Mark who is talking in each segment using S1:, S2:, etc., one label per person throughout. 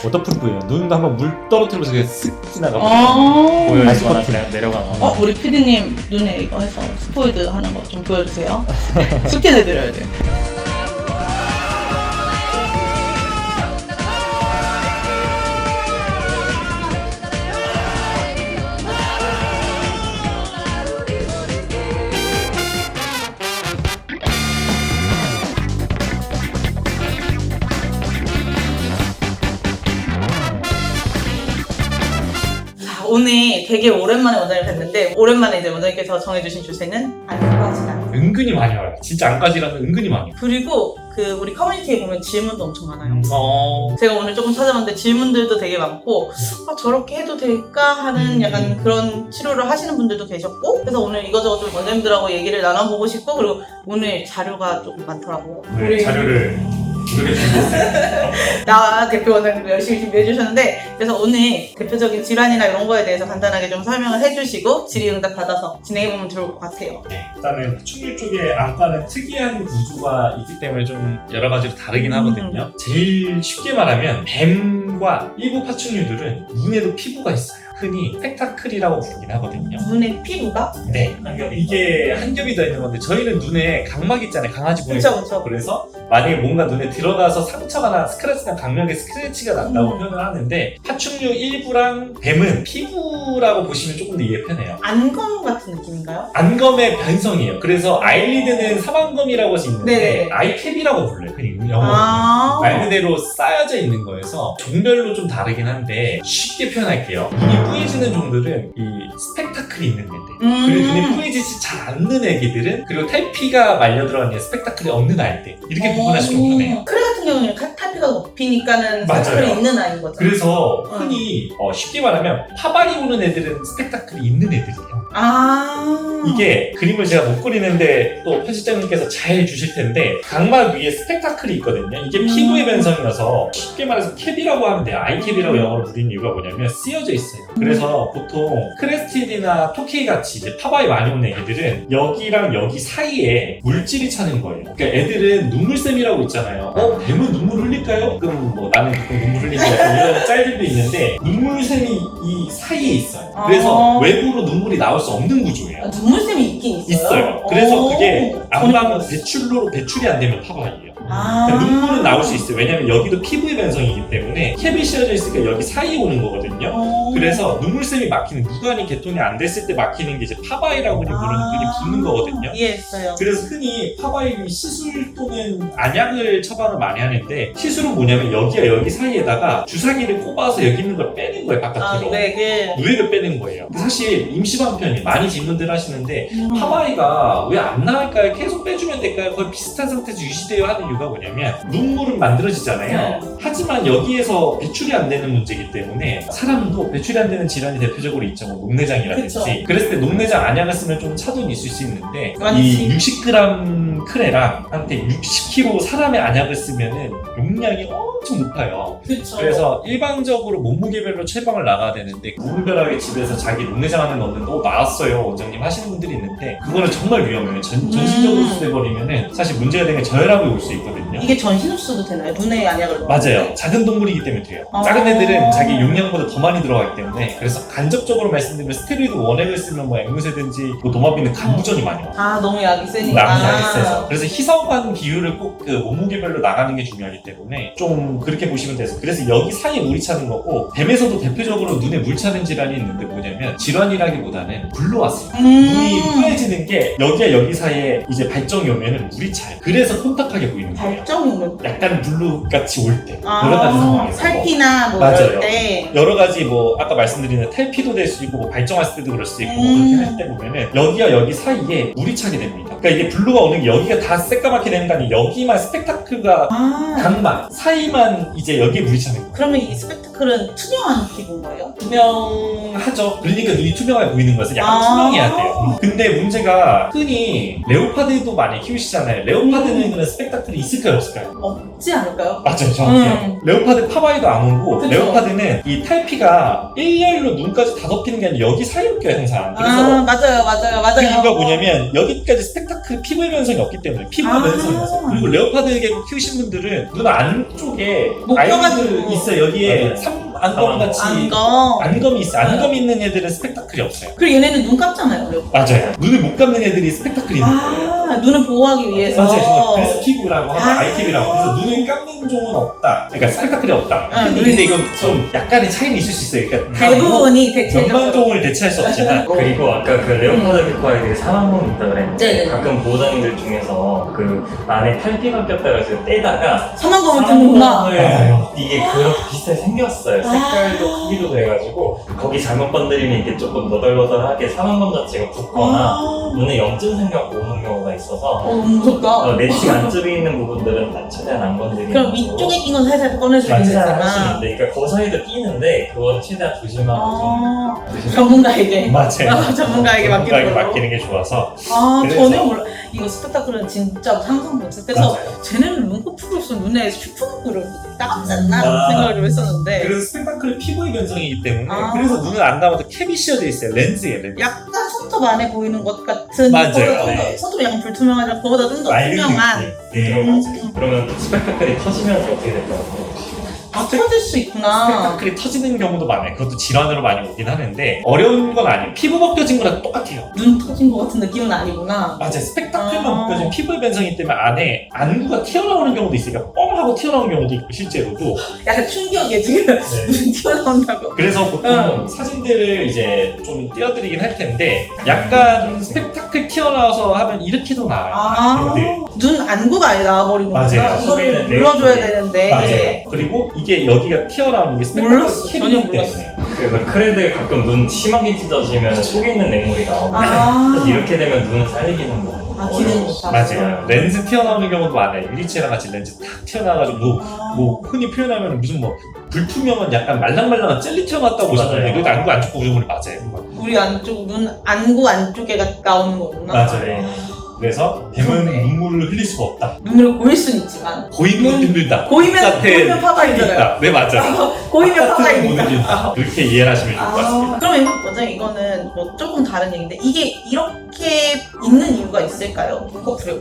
S1: 워터프루프예요. 눈도 한번 물 떨어뜨리면서 그냥 쓱 지나가고
S2: 보여요.
S1: 다시
S2: 이거나
S1: 커팅.
S2: 그냥 내려가고.
S3: 우리 PD님 눈에 이거 해서 스포이드 하는 거 좀 보여주세요. 숙제내드려야 돼요. 오늘 되게 오랜만에 원장님 뵀는데 오랜만에 이제 원장님께서 정해주신 주제는 안과지다.
S2: 은근히 많이 와요. 진짜 안까지라면 은근히 많이 와요.
S3: 그리고 우리 커뮤니티에 보면 질문도 엄청 많아요. 제가 오늘 조금 찾아봤는데 질문들도 되게 많고 저렇게 해도 될까 하는 약간 그런 치료를 하시는 분들도 계셨고 그래서 오늘 이거저것 좀 원장님들하고 얘기를 나눠보고 싶고 그리고 오늘 자료가 조금 많더라고요.
S2: 네, 자료를 이렇게 준비했어요.
S3: 나 대표 원장님도 열심히 준비해 주셨는데 그래서 오늘 대표적인 질환이나 이런 거에 대해서 간단하게 좀 설명을 해주시고 질의응답 받아서 진행해보면 좋을 것 같아요.
S2: 네, 일단은 파충류 쪽에 안과는 특이한 구조가 있기 때문에 좀 여러 가지로 다르긴 하거든요. 제일 쉽게 말하면 뱀과 일부 파충류들은 눈에도 피부가 있어요. 흔히 스펙타클이라고 부르긴 하거든요.
S3: 눈의 피부가?
S2: 네, 이게 한 겹이 더 있는 건데 저희는 눈에 각막 있잖아요. 강아지 보이는
S3: 그쵸 그쵸.
S2: 그래서 만약에 뭔가 눈에 들어가서 상처가 나 스크래치나 강력의 스크래치가 난다고 표현을 하는데 파충류 일부랑 뱀은 피부라고 보시면 조금 더 이해 편해요.
S3: 안검 같은 느낌인가요?
S2: 안검의 변성이에요. 그래서 아이리드는 사방검이라고 할수 있는데
S3: 네네.
S2: 아이캡이라고 불러요. 흔히 영어로. 말 그대로 쌓여져 있는 거여서 종별로 좀 다르긴 한데 쉽게 표현할게요. 눈이 뿌얘지는 종들은 이 스펙타클이 있는 애들 그리고 눈이 뿌얘지지 잘 않는 애기들은 그리고 탈피가 말려 들어간 스펙타클이 없는 아이들 이렇게 구분하시면 편해요.
S3: 크레 같은 경우는 탈피가 높이니까는
S2: 맞아요.
S3: 스펙타클이 있는 아이인 거죠.
S2: 그래서 흔히 쉽게 말하면 파발이 오는 애들은 스펙타클이 있는 애들이에요. 이게 그림을 제가 못 그리는데 또 편집장님께서 잘 주실 텐데 각막 위에 스펙타클이 있거든요. 이게 피부의 변성이어서 쉽게 말해서 캡이라고 하면 돼요. 아이캡이라고 영어로 부르는 이유가 뭐냐면 쓰여져 있어요. 그래서 보통 크레스티드나 토케이 같이 이제 파바이 많이 오는 애들은 여기랑 여기 사이에 물질이 차는 거예요. 그러니까 애들은 눈물샘이라고 있잖아요. 뱀은 눈물 흘릴까요? 그럼 뭐 나는 가끔 눈물 흘리는 이런 짤들도 있는데 눈물샘이 이 사이에 있어요. 그래서 외부로 눈물이 나올 수 없는 구조예요.
S3: 눈물샘이 있긴 있어요?
S2: 그래서 그게 안방 배출로로 배출이 안 되면 파바이예요. 그러니까 눈물은 나올 수 있어요. 왜냐면 여기도 피부의 변성이기 때문에 캡이 씌워져 있으니까 여기 사이에 오는 거거든요. 그래서 눈물샘이 막히는 무관이 개통이 안 됐을 때 막히는 게 이제 파바이라고 부르는 흔히 부르는 거거든요.
S3: 이해했어요.
S2: 그래서 흔히 파바이 시술 또는 안약을 처방을 많이 하는데 시술은 뭐냐면 여기와 여기 사이에다가 주사기를 꼽아서 여기 있는 걸 빼는 거예요. 바깥으로. 누에를 빼는 거예요. 근데 사실 임시방편이 많이 질문들 하시는데 파바이가 왜 안 나을까요? 계속 빼주면 될까요? 거의 비슷한 상태에서 유지돼요 하는 이유가 뭐냐면 눈물은 만들어지잖아요. 하지만 여기에서 배출이 안 되는 문제이기 때문에 사람도 배출이 안 되는 질환이 대표적으로 있죠. 뭐 녹내장이라든지.
S3: 그쵸.
S2: 그랬을 때 녹내장 안약을 쓰면 좀 차도는 있을 수 있는데
S3: 많지.
S2: 이 60g 크레랑 한테 60kg 사람의 안약을 쓰면은 용량이 엄청 높아요.
S3: 그쵸.
S2: 그래서 일반적으로 몸무게별로 처방을 나가야 되는데 무분별하게 집에서 자기 녹내장 안에 넣는데 나왔어요 원장님 하시는 분들이 있는데 그거는 정말 위험해요. 전신적으로 흡수돼버리면은 사실 문제가 되는 게 저혈압이 올 수 있거든요.
S3: 이게 전신 흡수도 되나요? 눈에 안약을
S2: 맞아요. 작은 동물이기 때문에 돼요. 작은 애들은 자기 용량보다 더 많이 들어가기 때문에 그래서 간접적으로 말씀드리면 스테로이드 원액을 쓰면 뭐 앵무새든지 뭐 도마비는 간부전이 많이 와요.
S3: 너무 약이 세니까.
S2: 약이 세서. 그래서 희석한 비율을 꼭 그 몸무게별로 나가는 게 중요하기 때문에 좀 그렇게 보시면 돼서 그래서 여기 사이에 물이 차는 거고 뱀에서도 대표적으로 눈에 물 차는 질환이 있는데 뭐냐면 질환이라기보다는 물로 왔어요. 눈이 뿌얘지는 게 여기와 여기 사이에 이제 발정이 오면은 물이 차요. 그래서 혼탁하게 보이는 거예요.
S3: 발정이 오면
S2: 약간 블루 같이 올 때 여러 가지 상황에서
S3: 살피나 뭐
S2: 맞아요.
S3: 이럴 때
S2: 여러 가지 뭐 아까 말씀드린 탈피도 될 수 있고 뭐 발정했을 때도 그럴 수 있고 뭐 그렇게 할 때 보면은 여기와 여기 사이에 물이 차게 됩니다. 그러니까 이게 블루가 오는 게 여기가 다 새까맣게 되는 게 아니라 여기만 스펙타클과 각막 사이만 이제 여기에 물이 차는 거예요.
S3: 그러면 이 스펙타클은 투명한 피부인 거예요?
S2: 투명하죠. 그러니까 눈이 투명하게 보이는 거여서 약간 투명해야 돼요. 근데 문제가 흔히 레오파드도 많이 키우시잖아요. 레오파드는 그런 스펙타클이 있을까요 없을까요?
S3: 없지 않을까요?
S2: 맞아요. 정확해요. 레오파드 파바이도 안 오고
S3: 그쵸.
S2: 레오파드는 이 탈피가 일렬로 눈까지 다 덮이는 게 아니라 여기 사이로 껴요 항상. 그래서
S3: 아 맞아요.
S2: 그 이유가 뭐냐면 여기까지 스펙타클 피부의 변성이 없기 때문에 피부의 변성이 없어요. 그리고 레오파드 개구 키우신 분들은 눈 안쪽에
S3: 못
S2: 아이들
S3: 껴가지고.
S2: 있어요. 여기에 안검 같이
S3: 안검.
S2: 안검이 있어. 안검이 있는 애들은 스펙타클이 없어요.
S3: 그리고 얘네는 눈 감잖아요.
S2: 맞아요. 눈을 못 감는 애들이 스펙타클이 있는 거예요.
S3: 눈을 보호하기 위해서.
S2: 맞아요. 그래서 스키브라고 하고
S3: 아.
S2: 아이캡이라고 그래서 눈을 감는 종은 없다. 그러니까 스펙타클이 없다.
S3: 눈이
S2: 근데 이건 좀 약간의 차이는 있을 수 있어요. 그러니까
S3: 대부분이 대체적으로.
S2: 전반종을 대체할 수 없지만
S4: 그리고 아까 그 레오파드 개코 아이들이 사망범 있다 그랬는데
S3: 네네.
S4: 가끔 보호자님들 중에서 그 안에 탈피가 꼈다고 해서 떼다가
S3: 사망검을 듣는구나.
S2: 맞아요.
S4: 이게 그렇게 비슷하게 생겼어요. 색깔도 크기도 돼가지고 거기 잘못 건드리면 이게 조금 너덜너덜하게 사망검 자체가 붓거나 눈에 염증 생겨서 오는 경우가 있어서
S3: 너무 무섭다.
S4: 내치 안쪽에 있는 부분들은 최대한 안 건드리는
S3: 그럼 위쪽에 낀 건 살살 꺼내주면
S4: 괜찮아
S3: 되잖아.
S4: 하시는데 그러니까 그 사이도 끼는데 그건 최대한 조심하고 좀
S3: 전문가에게.
S2: 맞아요.
S3: 전문가에게 맡기는 걸로.
S2: 맡기는 게 좋아서
S3: 전혀
S2: 그래서-
S3: 몰라. 이거 스펙타클은 진짜 상상 못했어. 그래서
S2: 맞아요.
S3: 쟤네는 눈꺼풀 없으면 눈에 슈퍼노크를 따갑지 않나?
S2: 아.
S3: 생각을 좀 했었는데.
S2: 그래서 스펙타클은 피부의 변성이기 때문에
S3: 아.
S2: 그래서 눈을 안 감아도 캡이 씌워져 있어요. 렌즈에 렌즈.
S3: 약간 손톱 안에 보이는 것 같은.
S2: 맞아요.
S3: 그거보다
S4: 네.
S3: 손톱이 약간 불투명하지 그거보다 좀 더
S2: 맑은
S3: 투명한.
S2: 느낌. 네.
S4: 그러면 스펙타클이 터지면서 어떻게 될까요?
S3: 터질 수 있구나.
S2: 스펙타클이 터지는 경우도 많아요. 그것도 질환으로 많이 오긴 하는데 어려운 건 아니에요. 피부 벗겨진 거랑 똑같아요.
S3: 눈 터진 것 같은 느낌은 아니구나.
S2: 맞아요. 스펙타클만
S3: 아.
S2: 벗겨진 피부의 변성이기 때문에 안에 안구가 튀어나오는 경우도 있으니까 뻥 하고 튀어나오는 경우도 있고 실제로도.
S3: 약간 충격이야 지금. 눈 튀어나온다고.
S2: 그래서 보통 사진들을 이제 좀 띄워드리긴 할 텐데 약간 스펙타클 튀어나와서 하면 이렇게도 나와요. 네.
S3: 눈 안구가 아예 나와버리는
S2: 맞아요.
S3: 거구나. 이거를
S4: 속에는
S3: 눌러줘야
S4: 내용이-
S3: 되는데.
S2: 맞아요. 그리고 이게 여기가 튀어나오는 게 스펙타클
S3: 몰랐어. 전혀
S2: 캡이기
S3: 몰랐어.
S2: 때문에.
S4: 그래서 크레드 가끔 눈 심하게 찢어지면 속에 있는 맹물이 나오고
S3: 아.
S4: 그래서 이렇게 되면 눈을 살리기는 거
S3: 기능이 좋다.
S2: 맞아요. 렌즈 튀어나오는 경우도 많아요. 유리체랑 같이 렌즈 탁 튀어나와가지고 뭐 흔히 표현하면 무슨 뭐 불투명한 약간 말랑말랑한 젤리 튀어나왔다고 보시는데
S4: 맞아요.
S2: 그게 안구 안쪽 구조물이 맞아요.
S3: 우리 안쪽 눈 안구 안쪽에 나오는 거구나.
S2: 맞아요. 그래서 뱀은
S3: 그러네.
S2: 눈물을 흘릴 수가 없다.
S3: 눈으로 보일 순 있지만
S2: 보이는 것도 힘들다.
S3: 보이면
S2: 바깥에
S3: 파바이잖아요.
S2: 있다. 네 맞아요.
S3: 보이면
S2: 바깥은 못
S3: 파바이니까.
S2: 느낀다. 그렇게 이해를 하시면 좋을 것 같습니다.
S3: 그러면 먼저 이거는 뭐 조금 다른 얘기인데 이게 이렇게 있는 이유가 있을까요? 눈꺼풀이.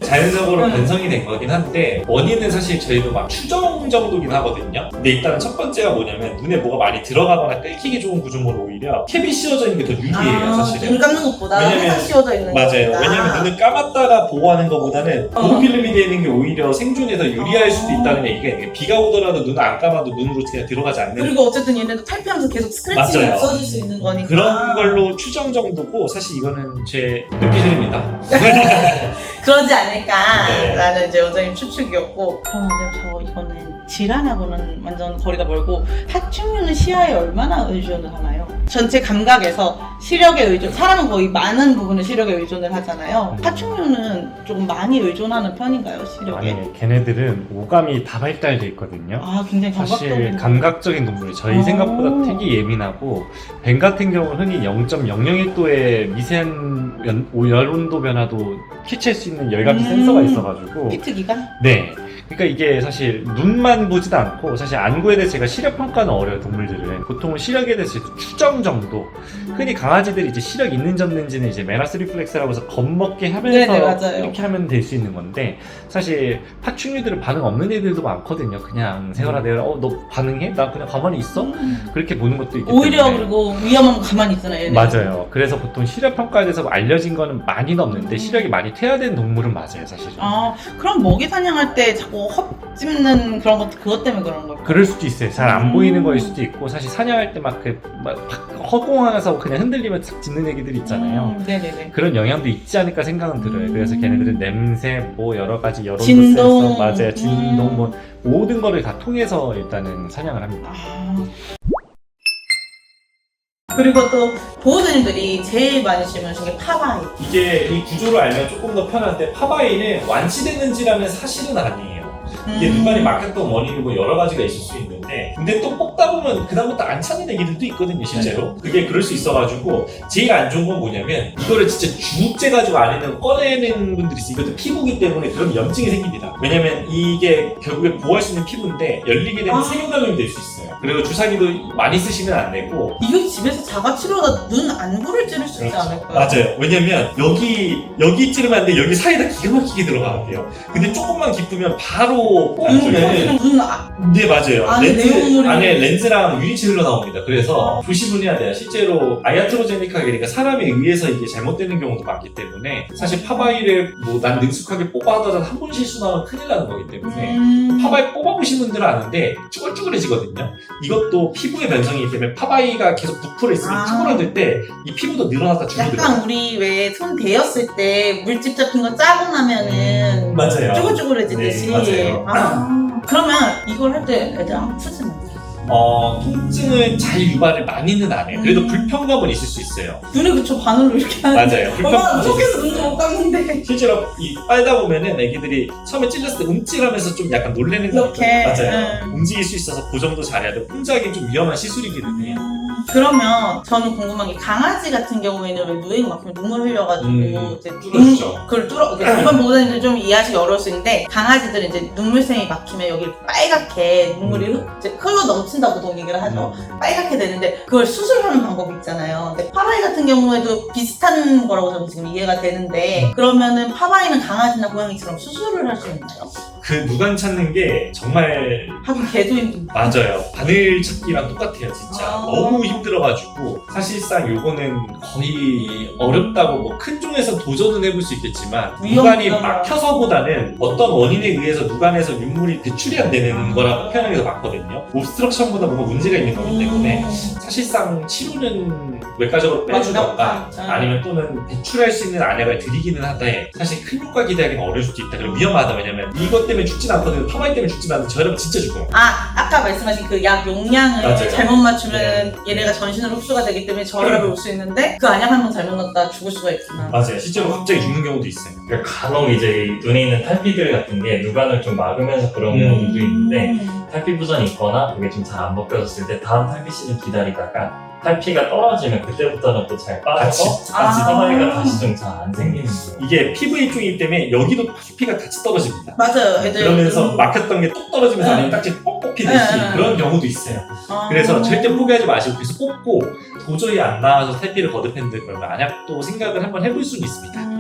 S2: 자연적으로
S3: 음.
S2: 변성이 된 거긴 한데 원인은 사실 저희도 막 추정 정도긴 하거든요. 근데 일단은 첫 번째가 뭐냐면 눈에 뭐가 많이 들어가거나 끓이기 좋은 구조물은 오히려 캡이 씌워져 있는 게 더 유리해요 사실은.
S3: 눈 감는 것보다
S2: 왜냐면-
S3: 회사 씌워져 있는
S2: 맞아요.
S3: 거니까.
S2: 왜냐면 눈을 감았다가 보호하는 것보다는 보호필름이 되어 있는 게 오히려 생존에 더 유리할 수도 있다는 얘기가 있는 게 비가 오더라도 눈을 안 감아도 눈으로 그냥 들어가지 않는
S3: 그리고 어쨌든 얘네도 탈피하면서 계속 스크래칭이
S2: 맞아요.
S3: 없어질 수 있는 거니까.
S2: 그런 걸로 추정 정도고 사실 이거는 제 느끼입니다.
S3: 그러지 않을까
S2: 네.
S3: 라는 이제 원장님 추측이었고. 그럼 저 이거는 질환하고는 완전 거리가 멀고 파충류는 시야에 얼마나 의존을 하나요? 전체 감각에서 시력에 의존, 사람은 거의 많은 부분을 시력에 의존을 하잖아요. 파충류는 조금 많이 의존하는 편인가요, 시력에?
S1: 아니, 걔네들은 오감이 다 발달돼 있거든요.
S3: 굉장히
S1: 사실
S3: 감각적인.
S1: 감각적인 동물이 저희
S3: 오.
S1: 생각보다 되게 예민하고 뱀 같은 경우는 흔히 0.001도의 미세한 열온도 변화도 캐치할 수 있는 열감지 센서가 있어가지고
S3: 피트기가?
S1: 네. 그러니까 이게 사실 눈만 보지도 않고 사실 안구에 대해서 제가 시력 평가는 어려요 동물들은 보통은 시력에 대해서 추정 정도 흔히 강아지들이 이제 시력 있는지 없는지는 이제 메라스 리플렉스라고 해서 겁먹게 하면서
S3: 네네, 맞아요.
S1: 이렇게 하면 될 수 있는 건데 사실 파충류들은 반응 없는 애들도 많거든요 그냥 세월아 내가 너 반응해? 나 그냥 가만히 있어? 그렇게 보는 것도 있기
S3: 오히려
S1: 때문에
S3: 그리고 위험하면 가만히 있잖아요. 얘네.
S1: 맞아요. 그래서 보통 시력 평가에 대해서 알려진 거는 많이는 없는데 시력이 많이 퇴화된 동물은 맞아요, 사실은.
S3: 그럼 먹이 사냥할 때 자꾸 헛 찝는 그런 것 그것 때문에 그런 걸까요?
S1: 그럴 수도 있어요. 잘 안 보이는 거일 수도 있고 사실 사냥할 때 막 허공항에서 그냥 흔들리면 탁 짖는 얘기들이 있잖아요.
S3: 네네네.
S1: 그런 영향도 있지 않을까 생각은 들어요. 그래서 걔네들은 냄새, 뭐 여러 가지 여론도
S3: 진동.
S1: 센서, 맞아요, 진동, 뭐 모든 거를 다 통해서 일단은 사냥을 합니다.
S3: 그리고 또 보호자님들이 제일 많이 질문하신 게 파바이.
S2: 이게 이 구조를 알면 조금 더 편한데 파바이는 완치됐는지라면 사실은 아니에요. 이게 눈간이 막혔던 원인이 뭐 여러 가지가 있을 수 있는데 근데 또 뽑다 보면 그다음부터 안 차는 애기들도 있거든요 실제로. 그게 그럴 수 있어가지고 제일 안 좋은 건 뭐냐면 이거를 진짜 주욱제 가지고 안에는 꺼내는 분들이 있어요. 이것도 피부기 때문에 그런 염증이 생깁니다. 왜냐면 이게 결국에 보호할 수 있는 피부인데 열리게 되면 세균감염이 될 수 있어요. 그리고 주사기도 많이 쓰시면 안 되고.
S3: 이거 집에서 자가치료가 눈 안구를 찌를 수 있지 않을까요?
S2: 맞아요. 왜냐면 여기 찌르면 안 돼. 여기 사이다 기가 막히게 들어가야 돼요. 근데 조금만 깊으면 바로 뽑으면 네 맞아요. 안에 렌즈랑 유리체로 나옵니다. 그래서 조심을 해야 돼요. 실제로 아이아트로제니카 그러니까 사람에 의해서 이게 잘못되는 경우도 많기 때문에 사실 파바이를 뭐 난 능숙하게 뽑아 하더라도 한 번 실수 나면 큰일 나는 거기 때문에 파바이 뽑아보신 분들은 아는데 쭈글쭈글해지거든요. 이것도 피부의 변성이기 때문에 파바이가 계속 부풀어 있으면 쭈그러들 때 이 피부도 늘어났다 줄어들어요.
S3: 약간 우리 왜 손 대었을 때 물집 잡힌 거 짜고 나면은
S2: 맞아요.
S3: 쭈글쭈글해지듯이.
S2: 네, 맞아요.
S3: 그러면 이걸 할 때 애들 아프진 않아요?
S2: 통증을 잘 유발을 많이는 안 해요. 그래도 불편감은 있을 수 있어요.
S3: 눈에 그쵸 바늘로 이렇게 하는.
S2: 맞아요.
S3: 엄마
S2: 불편감은
S3: 속에서 눈도 못 감는데.
S2: 실제로 이 빨다 보면은 애기들이 처음에 찔렸을 때 움찔하면서 좀 약간 놀래는 거
S3: 이렇게.
S2: 맞아요. 움직일 수 있어서 고정도 잘해야 돼요. 혼자 하기엔 좀 위험한 시술이기는 해요.
S3: 그러면 저는 궁금한 게 강아지 같은 경우에는 왜 누에가 막히면 눈물 흘려가지고 이제
S2: 뚫어지죠.
S3: 그걸 일반 보호자님들 좀 이해하시기 어려울 수 있는데 강아지들은 이제 눈물샘이 막히면 여기 빨갛게 눈물이 이제 흘러 넘친다고 보통 얘기를 하죠. 빨갛게 되는데 그걸 수술하는 방법이 있잖아요. 근데 파바이 같은 경우에도 비슷한 거라고 저는 지금 이해가 되는데 그러면은 파바이는 강아지나 고양이처럼 수술을 할 수 있나요?
S2: 그 누간 찾는 게 정말
S3: 하긴 개도 힘든.
S2: 맞아요. 바늘 찾기랑 똑같아요, 진짜. 너무 힘들어가지고 사실상 요거는 거의 어렵다고 뭐 큰 종에서 도전은 해볼 수 있겠지만 누간이 막혀서보다는 어떤 원인에 의해서 누간에서 윤물이 배출이 안 되는 거라고 표현하는 게 더 맞거든요. 옵스트럭션보다 뭔가 문제가 있는 거기 때문에 사실상 치료는 외과적으로 빼주던가 아니면 또는 배출할 수 있는 안약을 드리기는 하되 사실 큰 효과 기대하기는 어려울 수도 있다. 그리고 위험하다. 왜냐면 이것 때문에 죽진 않거든요. 파바이 때문에 죽진 않는데 저희라면 진짜 죽어요.
S3: 아까 말씀하신 그 약 용량을
S2: 맞아요.
S3: 잘못 맞추면 얘네가 전신으로 흡수가 되기 때문에 저혈압이 올 수 있는데 그 안약 한 번 잘못 넣었다 죽을 수가 있구나.
S2: 맞아요. 실제로 갑자기 죽는 경우도 있어요.
S4: 그러니까 간혹 이제 이 눈에 있는 탈피들 같은 게 누간을 좀 막으면서 그런 경우도 있는데 탈피 부전이 있거나 그게 좀 잘 안 벗겨졌을 때 다음 탈피 시즌 기다리다가 탈피가 떨어지면 그때부터는 또 잘 빠져서 파바이가 다시 좀 잘 안 생기는 거예요.
S2: 이게 피부 입종이기 때문에 여기도 피가 같이 떨어집니다.
S3: 맞아요. 애들
S2: 그러면서 막혔던 게 뚝 떨어지면서 안에 딱지 뻑뻑 피듯이 그런 경우도 있어요. 그래서 절대 포기하지 마시고 계속 뽑고 도저히 안 나와서 탈피를 거듭했는데 그러면 안약도 생각을 한번 해볼 수는 있습니다.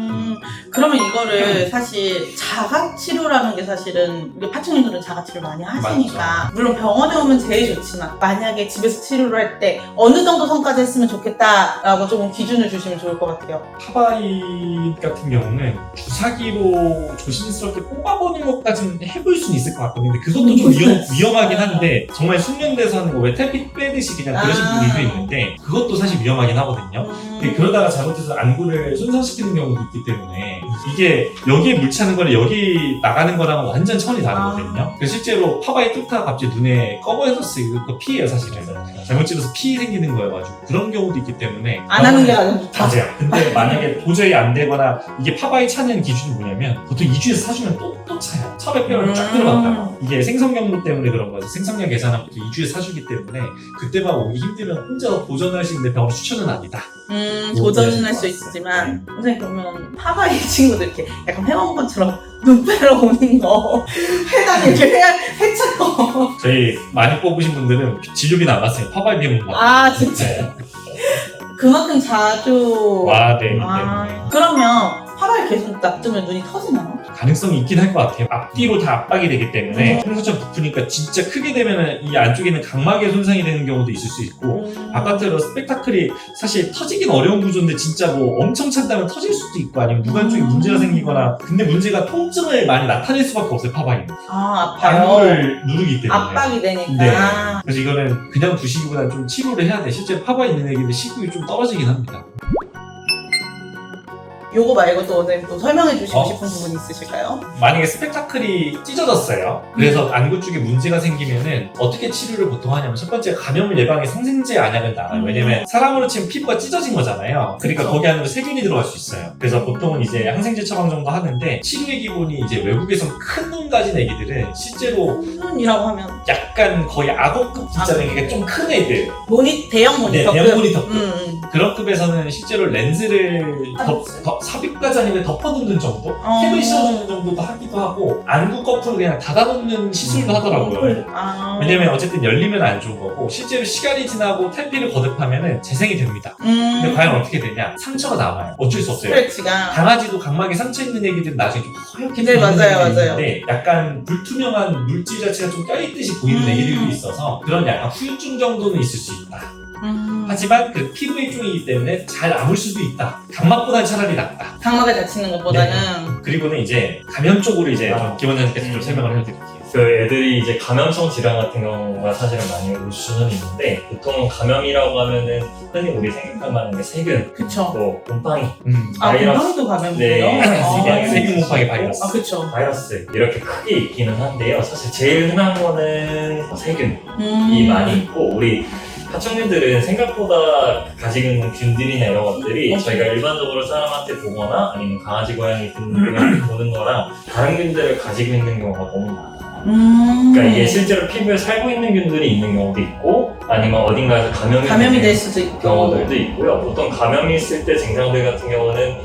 S3: 그러면 이거를 사실 자가치료라는 게 사실은 우리 파충류들은 자가치료 많이 하시니까
S2: 맞죠.
S3: 물론 병원에 오면 제일 좋지만 만약에 집에서 치료를 할 때 어느 정도 선까지 했으면 좋겠다라고 조금 기준을 주시면 좋을 것 같아요.
S2: 파바이 같은 경우는 주사기로 조심스럽게 뽑아보는 것까지는 해볼 수는 있을 것 같거든요. 근데 그것도 좀 위험하긴 한데 정말 숙련돼서 하는 거 왜 탈피 빼듯이 그냥 그러신 분들도 있는데 그것도 사실 위험하긴 하거든요. 근데 그러다가 잘못해서 안구를 손상시키는 경우도 있기 때문에 이게 여기에 물 차는 거랑 여기 나가는 거랑은 완전 차원이 다르거든요. 그래서 실제로 파바이 뚫다가 갑자기 눈에 검어졌어요. 그거 피예요 사실은. 잘못 찔러서 피 생기는 거여가지고 그런 경우도 있기 때문에
S3: 안 하는 게 가장 좋다.
S2: 맞아요. 근데 만약에 도저히 안 되거나 이게 파바이 차는 기준이 뭐냐면 보통 2주에서 사주면 또 차요. 처음에 뼈를 쫙 들어갔다가 이게 생성경로 때문에 그런 거죠. 생성량 계산하면 보통 2주에 사주기 때문에 그때만 오기 힘들면 혼자 도전할 수 있는데 병원 추천은 아니다.
S3: 도전은 할 수 있지만 선생님 그러면 파바이 친구들 이렇게 약간 해먹은 것처럼 눈 빼러 오는 거 해당 이렇게 해찰 거.
S2: 저희 많이 뽑으신 분들은 진료비 나갔어요. 파바이 비용 거.
S3: 아 진짜. 그만큼 자주.
S2: 와, 네.
S3: 그러면 파바이 계속 놔두면 눈이 터지나요?
S2: 가능성이 있긴 할 것 같아요. 앞뒤로 다 압박이 되기 때문에 평소처럼 부푸니까 진짜 크게 되면 이 안쪽에 있는 각막에 손상이 되는 경우도 있을 수 있고 바깥으로 스펙타클이 사실 터지긴 어려운 구조인데 진짜 뭐 엄청 찬다면 터질 수도 있고 아니면 누간 쪽에 문제가 생기거나 근데 문제가 통증을 많이 나타낼 수밖에 없어요. 파바이는.
S3: 아파요.
S2: 안구를 누르기 때문에.
S3: 압박이 되니까.
S2: 네. 그래서 이거는 그냥 두시기보다는 좀 치료를 해야 돼. 실제 파바이 있는 애기들 식욕이 좀 떨어지긴 합니다.
S3: 요거 말고 또 오늘 또 설명해 주시고
S2: 어?
S3: 싶은 부분 있으실까요?
S2: 만약에 스펙타클이 찢어졌어요. 그래서 안구 쪽에 문제가 생기면은 어떻게 치료를 보통 하냐면 첫 번째 감염을 예방해 항생제 안약을 나가요. 왜냐면 사람으로 치면 피부가 찢어진 거잖아요. 그러니까
S3: 그쵸.
S2: 거기 안으로 세균이 들어갈 수 있어요. 그래서 보통은 이제 항생제 처방 정도 하는데 치료의 기본이 이제 외국에서 큰 눈 가진 애기들은 실제로
S3: 눈이라고 하면
S2: 약간 거의 악어급 있잖아요. 그러니까 좀 큰 애들.
S3: 대형 모니터.
S2: 대형 모니터급.
S3: 음.
S2: 그런 급에서는 실제로 렌즈를 삽입까지 아니면 덮어놓는 정도? 캡을 씌워주는 정도도 하기도 하고 안구 거품을 그냥 닫아놓는 시술도 하더라고요. 왜냐면 어쨌든 열리면 안 좋은 거고 실제로 시간이 지나고 탈피를 거듭하면 재생이 됩니다. 근데 과연 어떻게 되냐? 상처가 남아요. 어쩔 수 없어요.
S3: 스트레치가.
S2: 강아지도 각막에 상처 있는 애기들은 나중에 좀 허옇게
S3: 네,
S2: 보이는
S3: 맞아요,
S2: 애기들이
S3: 맞아요.
S2: 있는데 약간 불투명한 물질 자체가 좀 껴있듯이 보이는 애기들도 있어서 그런 약간 후유증 정도는 있을 수 있다. 하지만 그 피부 일종이기 때문에 잘 아물 수도 있다. 각막보다는 차라리 낫다.
S3: 각막에 다치는 것보다는
S2: 그리고는 이제 감염 쪽으로 이제 좀 김원장님께서 좀 설명을 해드릴게요.
S4: 그 애들이 이제 감염성 질환 같은 경우가 사실은 많이 올 수는 있는데 보통 감염이라고 하면은 흔히 우리 생각할 만한 게 세균,
S3: 그쵸.
S4: 또 곰팡이,
S3: 아, 곰팡이도 감염돼요?
S4: 네,
S2: 세균 곰팡이 바이러스.
S3: 아, 그쵸.
S4: 바이러스 이렇게 크게 있기는 한데요. 사실 제일 흔한 거는 세균이 많이 있고 우리 파충류들은 생각보다 가지고 있는 균들이나 이런 것들이 저희가 일반적으로 사람한테 보거나 아니면 강아지, 고양이 등을 보는 거랑 다른 균들을 가지고 있는 경우가 너무 많아요. 그러니까 이게 실제로 피부에 살고 있는 균들이 있는 경우도 있고 아니면 어딘가에서 감염이
S3: 감염이
S4: 되는
S3: 될 수도 있고.
S4: 경우들도 있고요. 보통 감염이 있을 때 증상들 같은 경우는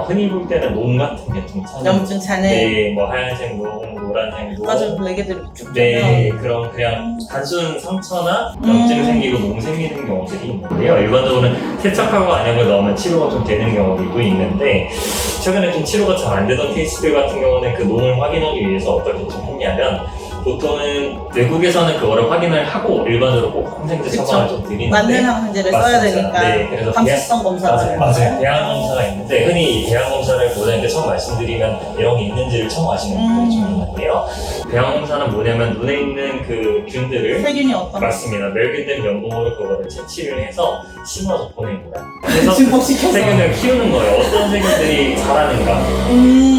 S4: 흔히 볼 때는 놈 같은 게 좀 찾아요.
S3: 염증 잔해.
S4: 네, 뭐 하얀색 놈, 노란색 놈.
S3: 맞아, 레게들 쭉
S4: 네, 그런 그냥 단순 상처나 염증 생기고 몸 생기는 경우들이 있는데요. 일반적으로는 세척하고 안약을 넣으면 치료가 좀 되는 경우들도 있는데 최근에 좀 치료가 잘 안 되던 케이스들 같은 경우는 그 놈을 확인하기 위해서 어떻게 좀 했냐면 보통은 외국에서는 그거를 확인을 하고 일반적으로 꼭 항생제 처방을 좀 드리는데
S3: 맞는 항생제를 써야
S4: 맞습니다.
S3: 되니까
S4: 네, 그래서
S3: 감수성 검사를
S2: 맞아요.
S4: 대항 검사가 있는데 흔히 대항 검사를 보다니까 처음 말씀드리면 이런 게 있는지를 처음 아시는 분들이 좀 있는데요. 대항 검사는 뭐냐면 눈에 있는 그 균들을
S3: 세균이 어떤
S4: 맞습니다. 멸균된 면봉으로 그거를 채취를 해서 심어서 보냅니다. 그래서
S3: 증폭시켜서.
S4: 세균을 키우는 거예요. 어떤 세균들이 자라는가.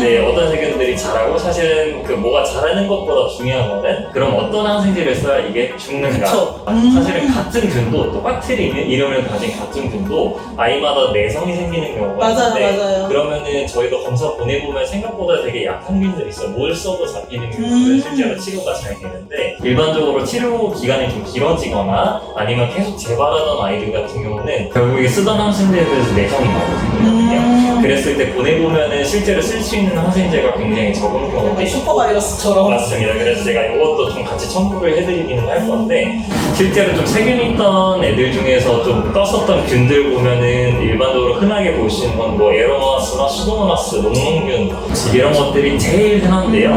S4: 네, 어떤 세균들이 자라고 사실은 그 뭐가 자라는 것보다 중요한 거는 그럼 어떤 항생제를 써야 이게 죽는가.
S3: 그쵸.
S4: 사실은 같은 균도 똑같은 이름을 가진 같은 균도 아이마다 내성이 생기는 경우가
S3: 맞아요,
S4: 있는데
S3: 맞아요.
S4: 그러면은 저희도 검사 보내보면 생각보다 되게 약한 균들이 있어요. 뭘 써도 잡히는 균들은 실제로 치료가 잘 되는데 일반적으로 치료 기간이 좀 길어지거나 아니면 계속 재발하던 아이들 같은 경우는 결국에 쓰던 항생제에 대해서 내성이 많이 생기거든요. 그랬을 때 보내보면은 실제로 쓸 수 있는 항생제가 굉장히 적은 경우가 있고
S3: 슈퍼바이러스처럼.
S4: 맞습니다. 그래서 제가 이것도 좀 같이 첨부를 해드리기는 할 건데 실제로 좀 세균이 있던 애들 중에서 좀 떴었던 균들 보면은 일반적으로 흔하게 볼 수 있는 건 뭐 에로모나스나 수도모나스, 녹농균 이런 것들이 제일 흔한데요.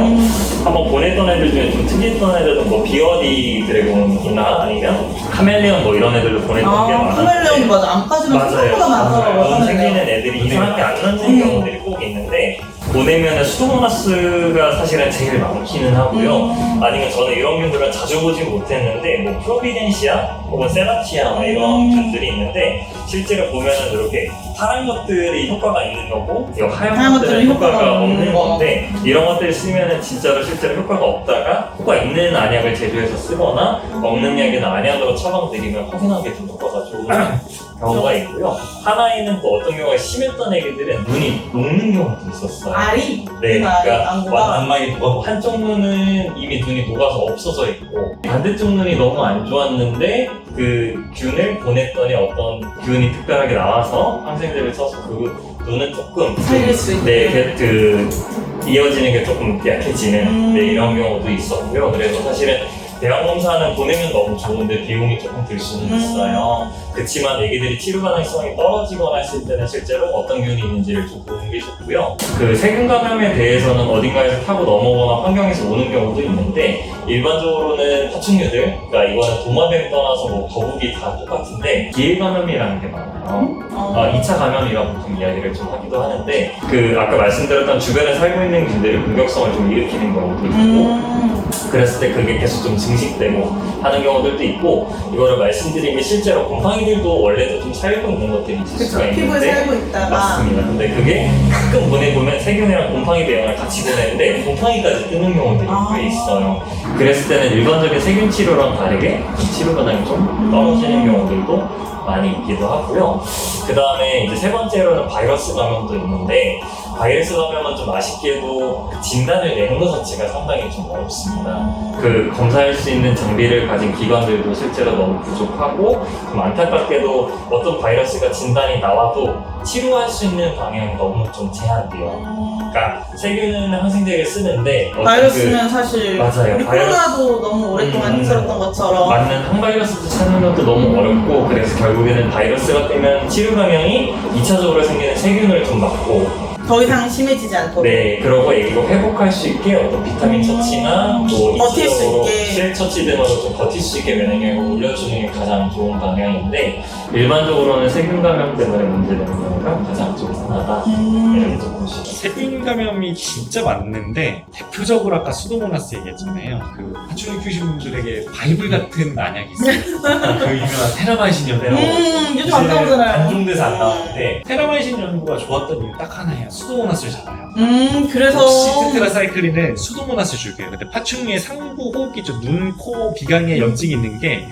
S4: 한번 보냈던 애들 중에 좀 특이했던 애들은 뭐 비어디 드래곤이나 아니면 카멜레온 뭐 이런 애들도 보냈던 게 많았는데
S3: 카멜레온 맞아. 암까지는 생각보다 많더라고요.
S4: 그런 생기는
S3: 카멜레온.
S4: 애들이 이상하게 안 남는 경우들이 꼭 있는데 보내면은 수도모나스가 사실은 제일 많기는 하고요. 아니면 저는 이런 균들은 자주 보진 못했는데 뭐 프로비덴시아 혹은 세라티아 뭐 이런 균들이 있는데 실제로 보면은 이렇게 파란 것들이 효과가 있는 거고 이 하얀 것들은 효과가 없는 건데 이런 것들을 쓰면은 진짜로 실제로 효과가 없다가 효과 있는 안약을 제조해서 쓰거나 없는 약이나 안약으로 처방드리면 확인하게 좀 효과가 좋은 경우가 있고요. 하나에는 또 어떤 경우가 심했던 애기들은 눈이 녹는 경우도 있었어요.
S3: 알이?
S4: 네, 그러니까
S3: 안구가.
S2: 안마이 누가
S4: 한쪽 눈은 이미 눈이 녹아서 없어져 있고 반대쪽 눈이 너무 안 좋았는데 그 균을 보냈더니 어떤 균이 특별하게 나와서 항생제를 써서 그 눈은 조금
S3: 살릴 수 있는.
S4: 네, 그 이어지는 게 조금 약해지는 네, 이런 경우도 있었고요. 그래서 사실은 대항 검사는 보내면 너무 좋은데 비용이 조금 들 수는 있어요. 그렇지만 애기들이 치료 가능성이 떨어지거나 했을 때는 실제로 어떤 균이 있는지를 좀 보는 게 좋고요. 그 세균 감염에 대해서는 어딘가에서 타고 넘어오거나 환경에서 오는 경우도 있는데 일반적으로는 파충류들, 그러니까 이거는 도마뱀 떠나서 뭐 거북이 다 똑같은데 기회 감염이라는 게 많아요. 2차 감염이라 보통 이야기를 좀 하기도 하는데 그 아까 말씀드렸던 주변에 살고 있는 분들이 공격성을 좀 일으키는 경우도 있고 그랬을 때 그게 계속 좀 증식되고 하는 경우들도 있고 이거를 말씀드린 게 실제로 곰팡이들도 원래도 좀 살고 있는 것들이 있을 수가
S3: 그쵸, 피부에
S4: 있는데
S3: 살고 있다가
S4: 맞습니다. 근데 그게 가끔 보내보면 세균이랑 곰팡이 배양을 같이 보내는데 곰팡이까지 뜨는 경우들이 꽤 있어요. 그랬을 때는 일반적인 세균 치료랑 다르게 치료 반응이 좀 떨어지는 경우들도 많이 있기도 하고요. 그 다음에 이제 세 번째로는 바이러스 감염도 있는데 바이러스 감염은 좀 아쉽게도 진단을 내는 것 자체가 상당히 좀 어렵습니다. 그 검사할 수 있는 장비를 가진 기관들도 실제로 너무 부족하고 좀 안타깝게도 어떤 바이러스가 진단이 나와도 치료할 수 있는 방향이 너무 좀 제한돼요. 그러니까 세균은 항생제를 쓰는데 어떤
S3: 바이러스는 사실
S4: 맞아요.
S3: 우리 코로나도 너무 오랫동안 힘들었던 것처럼
S4: 맞는 항바이러스도 찾는 것도 너무 어렵고 그래서 결국에는 바이러스가 뜨면 치료 방향이 2차적으로 생기는 세균을 좀 막고
S3: 더 이상 심해지지 않도록
S4: 네, 그러고 애기가 회복할 수 있게 어떤 비타민 처치나 뭐
S3: 버틸 수
S4: 이쪽으로
S3: 있게.
S4: 실 처치 등으로 좀 버틸 수 있게 면역력을 올려주는 게 가장 좋은 방향인데 일반적으로는 세균 감염 때문에 문제되는 경우가 가장 좀 흔하다 이렇게 좀 보시죠.
S1: 세균 감염이 진짜 많은데 대표적으로 아까 수도모나스 얘기했잖아요. 그 파충류 키우신 분들에게 바이블 같은 안약이 있어요. 그 유명한 테라마이신 연구라고
S3: 요즘 안 나오잖아요.
S1: 단종돼서 안 나왔는데 테라마이신 연구가 좋았던 이유 딱 하나예요. 수도모나스를 잡아요.
S3: 그래서
S1: 옥시테트라사이클린은 수도모나스 줄게요. 근데 파충류의 상부 호흡기죠. 눈, 코, 비강에 염증이 있는 게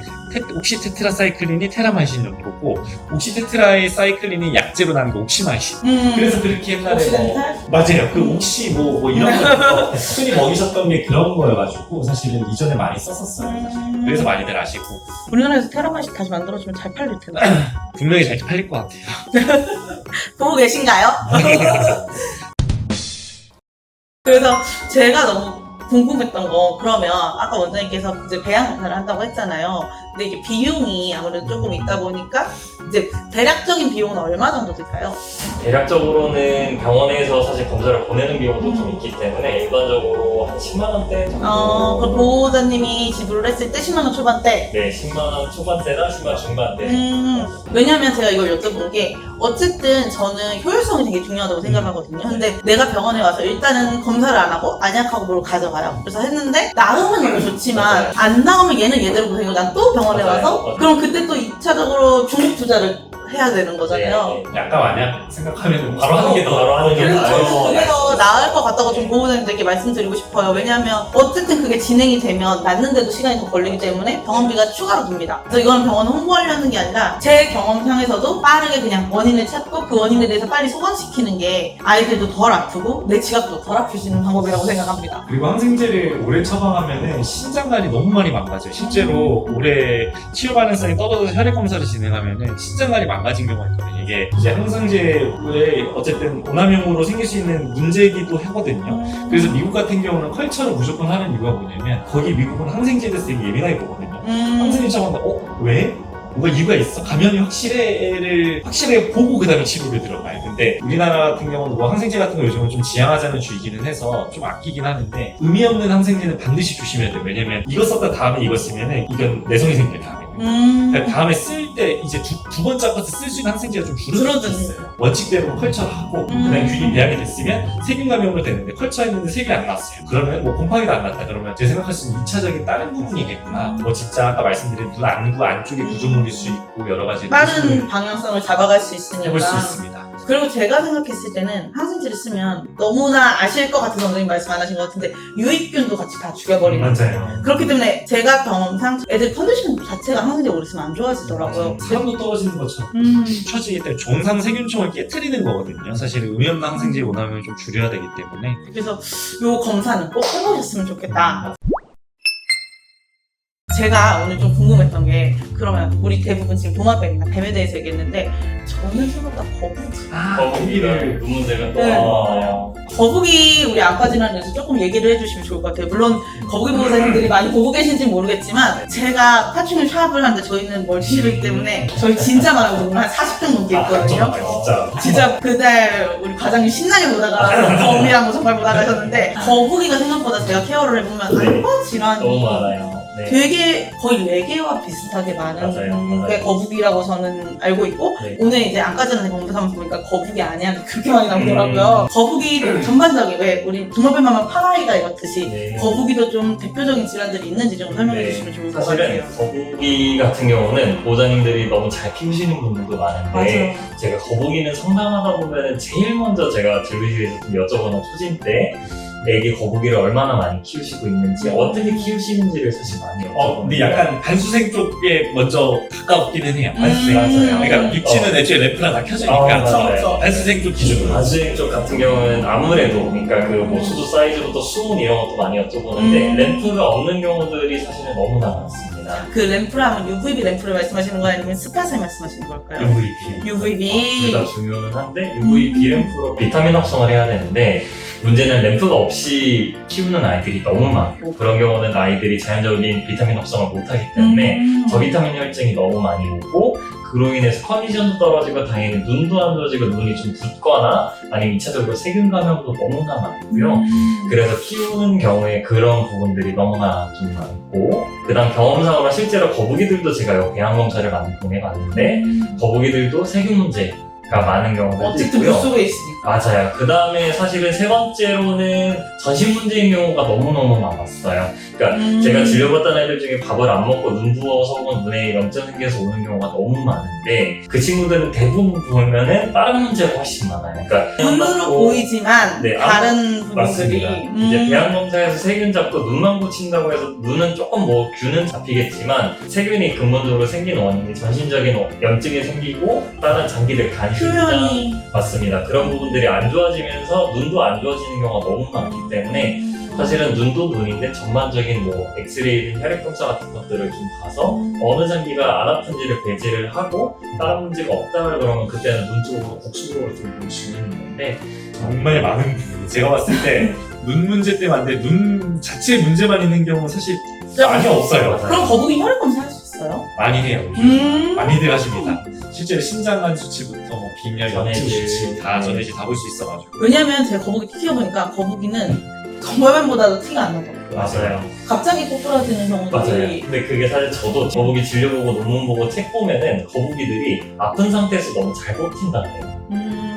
S1: 옥시테트라사이클린이 테라마이신 연고고 옥시테트라의 사이클린이 약재로 나는 게 옥시마이신. 그래서 그렇게 옛날에
S3: 옥시덴탈?
S1: 맞아요. 그 옥시 뭐 이런 거 흔히 먹이셨던 게 그런 거여가지고 사실은 이전에 많이 썼었어요. 그래서 많이들 아시고
S3: 우리나라에서 테라마이신 다시 만들어주면 잘 팔릴 텐데.
S1: 분명히 잘 팔릴 것 같아요.
S3: 보고 계신가요? 그래서 제가 너무 궁금했던 거 그러면 아까 원장님께서 이제 배양 검사를 한다고 했잖아요. 근데 이게 비용이 아무래도 조금 있다 보니까 이제 대략적인 비용은 얼마 정도 들까요?
S4: 대략적으로는 병원에서 사실 검사를 보내는 비용도 좀 있기 때문에 일반적으로 한 10만 원대 정도.
S3: 그 보호자님이 지불을 했을 때 10만 원 초반대.
S4: 네, 10만 원 초반대나 10만 원 중반대.
S3: 왜냐면 제가 이걸 여쭤본 게 어쨌든 저는 효율성이 되게 중요하다고 생각하거든요. 근데 내가 병원에 와서 일단은 검사를 안 하고 안약하고 뭘 가져가요. 그래서 했는데 나으면 너무 좋지만
S4: 맞아요.
S3: 안 나오면 얘는 얘대로 고생이고 난 또 병원에
S4: 맞아요.
S3: 와서
S4: 맞아요.
S3: 그럼 그때 또 2차적으로 중복 투자를 해야 되는 거잖아요.
S4: 네,
S1: 약간 안약 생각하면 바로 하는 게 더
S4: 바로 하는 게
S3: 그래서 저는
S4: 나아요.
S3: 그게 더 나을 것 같다고 좀 보호자님들께 말씀드리고 싶어요. 왜냐하면 어쨌든 그게 진행이 되면 낫는데도 시간이 더 걸리기 때문에 병원비가 추가로 듭니다. 그래서 이건 병원을 홍보하려는 게 아니라 제 경험상에서도 빠르게 그냥 원인을 찾고 그 원인에 대해서 빨리 소강시키는 게 아이들도 덜 아프고 내 지갑도 덜 아플 수 있는 방법이라고 생각합니다.
S1: 그리고 항생제를 오래 처방하면은 신장관이 너무 많이 망가져요. 실제로 오래 치료 반응성이 떨어져서 혈액 검사를 진행하면은 신장관이 망가진 경우가 있거든요. 이게 이제 항생제의 어쨌든 오남용으로 생길 수 있는 문제이기도 하거든요. 그래서 미국 같은 경우는 컬처를 무조건 하는 이유가 뭐냐면 거기 미국은 항생제에 대해서 되게 예민하게 보거든요. 항생제 처방한다. 왜? 뭐가 이유가 있어? 감염이 확실해 보고 그 다음에 치료를 들어가요. 근데 우리나라 같은 경우는 뭐 항생제 같은 거 요즘은 좀 지양하자는 주의기는 해서 좀 아끼긴 하는데 의미 없는 항생제는 반드시 조심해야 돼요. 왜냐면 이거 썼다 다음에 이거 쓰면은 이건 내성이 생겨요, 다음에. 그러니까 다음에 쓸 때 이제 두 번째 아파트 쓸 수 있는 항생제가 좀 줄어들었어요. 원칙대로 컬처를 하고 그다음에 균이 배양이 됐으면 세균 감염으로 되는데 컬처했는데 세균이 안 나왔어요. 그러면 뭐 곰팡이도 안 났다. 그러면 제가 생각할 수 있는 2차적인 다른 부분이겠구나. 뭐 진짜 아까 말씀드린 눈 안구 안쪽에 구조물일 수 있고 여러 가지
S3: 빠른 방향성을 잡아갈 수 있으니까.
S1: 해볼 수 있습니다.
S3: 그리고 제가 생각했을 때는 항생제를 쓰면 너무나 아실 것 같은 원장님 말씀 안 하신 것 같은데 유익균도 같이 다 죽여버리는
S1: 맞아요.
S3: 그렇기 때문에 제가 경험상 애들 컨디션 자체가 항생제 오래 쓰면 안 좋아지더라고요.
S1: 사람도 떨어지는 것처럼 처지기 때문에 종상 세균총을 깨트리는 거거든요. 사실 의미 없는 항생제 오남용을 좀 줄여야 되기 때문에
S3: 그래서 요 검사는 꼭 해보셨으면 좋겠다. 제가 오늘 좀 궁금했던 게 그러면 우리 대부분 지금 도마뱀이나 뱀에 대해서 얘기했는데 저는 생각보다 거북이.
S4: 거북이를 논문들은 또
S3: 네.
S4: 나와요.
S3: 거북이 우리 안과질환에 대해서 조금 얘기를 해주시면 좋을 것 같아요. 물론 거북이 보호사님들이 많이 보고 계신지 모르겠지만 제가 파충류 샵을 하는데 저희는 멀티시이기 때문에 저희 진짜 많은 한 40종 넘게 있거든요. 진짜 그날 우리 과장님 신나게 보다가 거미랑 뭐 정말 보다가 하셨는데 거북이가 생각보다 제가 케어를 해보면
S4: 네.
S3: 안과 질환이
S4: 너무 많아요. 네.
S3: 되게 거의 레게와 비슷하게 많은
S4: 맞아요.
S3: 게 거북이라고 저는 알고 있고
S4: 네.
S3: 오늘 이제 안과질환에 검색하면서 보니까 거북이 아니야 그렇게 많이 나오더라고요. 거북이 전반적인 왜 우리 도마뱀 하면 파라이가 이렇듯이
S4: 네.
S3: 거북이도 좀 대표적인 질환들이 있는지 좀 설명해
S4: 네.
S3: 주시면 좋을 것
S4: 사실은
S3: 같아요.
S4: 거북이 같은 경우는 보호자님들이 너무 잘 키우시는 분들도 많은데
S3: 맞아요.
S4: 제가 거북이는 상담하다 보면 제일 먼저 제가 진료실에서 좀 여쭤보는 초진 때 애기 거북이를 얼마나 많이 키우시고 있는지 어떻게 키우시는지를 사실 많이 여쭤보는데
S1: 근데 약간 반수생 쪽에 먼저 가깝기는 해요. 반수생.
S3: 맞아요.
S1: 그러니까 육지는 애초에 램프랑 다 켜지니까.
S4: 맞아요.
S1: 반수생 쪽 기준으로.
S4: 반수생 쪽 같은 경우는 아무래도 그러니까 그 뭐 수조 사이즈부터 수온 이런 것도 많이 여쭤보는데 램프가 없는 경우들이 사실은 너무나 많습니다.
S3: 그 램프라면 UVB 램프를 말씀하시는 거예요? 아니면 스팟을 말씀하시는 걸까요?
S1: MVP.
S3: UVB.
S4: 둘 다 중요는 한데 UVB 램프로 비타민 합성을 해야 되는데 문제는 램프가 없이 키우는 아이들이 너무 많고 그런 경우는 아이들이 자연적인 비타민 합성을 못하기 때문에 저비타민 혈증이 너무 많이 오고 그로 인해서 컨디션도 떨어지고 당연히 눈도 안 좋아지고 눈이 좀 붓거나 아니면 2차적으로 세균 감염도 너무나 많고요. 그래서 키우는 경우에 그런 부분들이 너무나 좀 많고 그 다음 경험상으로 실제로 거북이들도 제가 배양검사를 많이 보내봤는데 거북이들도 세균 문제가 많은 경우도
S3: 어쨌든
S4: 있고요.
S3: 물속에 있으니까.
S4: 맞아요. 그 다음에 사실은 세 번째로는 전신 문제인 경우가 너무너무 많았어요. 그러니까 제가 진료받던 애들 중에 밥을 안 먹고 눈 부어서 혹은 눈에 염증 생겨서 오는 경우가 너무 많은데 그 친구들은 대부분 보면은 다른 문제가 훨씬 많아요. 그러니까
S3: 눈으로 보이지만
S4: 네,
S3: 다른 부분들이
S4: 맞습니다. 이제 배양검사에서 세균 잡고 눈만 고친다고 해서 눈은 조금 뭐 균은 잡히겠지만 세균이 근본적으로 생긴 원인이 전신적인 염증이 생기고 다른 장기들 간신장
S3: 표현이
S4: 맞습니다. 그런 부분들이 안 좋아지면서 눈도 안 좋아지는 경우가 너무 많기 때문에 사실은 눈도 눈인데 전반적인 뭐 엑스레이든 혈액검사 같은 것들을 좀 봐서 어느 장기가 안 아픈지를 배제를 하고 다른 문제가 없다 그러면 그때는 눈 쪽으로 국수적으로 좀 볼 수 있는 건데
S1: 정말 많은 부분이 제가 봤을 때 눈 문제 때문에 눈 자체에 문제만 있는 경우는 사실 많이 없어요.
S3: 그럼 거북이 혈액 검사 할 수 있어요?
S1: 많이 해요. 많이들 하십니다. 실제로 심장관 수치부터 뭐 빈혈, 염증
S4: 전해질.
S1: 수치 다 전해질 다 볼 수 있어가지고.
S3: 왜냐면 제가 거북이 키워보니까 거북이는 도마뱀보다도 티가 안 나더라고요.
S4: 맞아요.
S3: 갑자기 꼬꾸라지는
S4: 맞아요.
S3: 경우들이
S4: 근데 그게 사실 저도 거북이 진료 보고 논문 보고 책 보면은 거북이들이 아픈 상태에서 너무 잘 버틴다네요.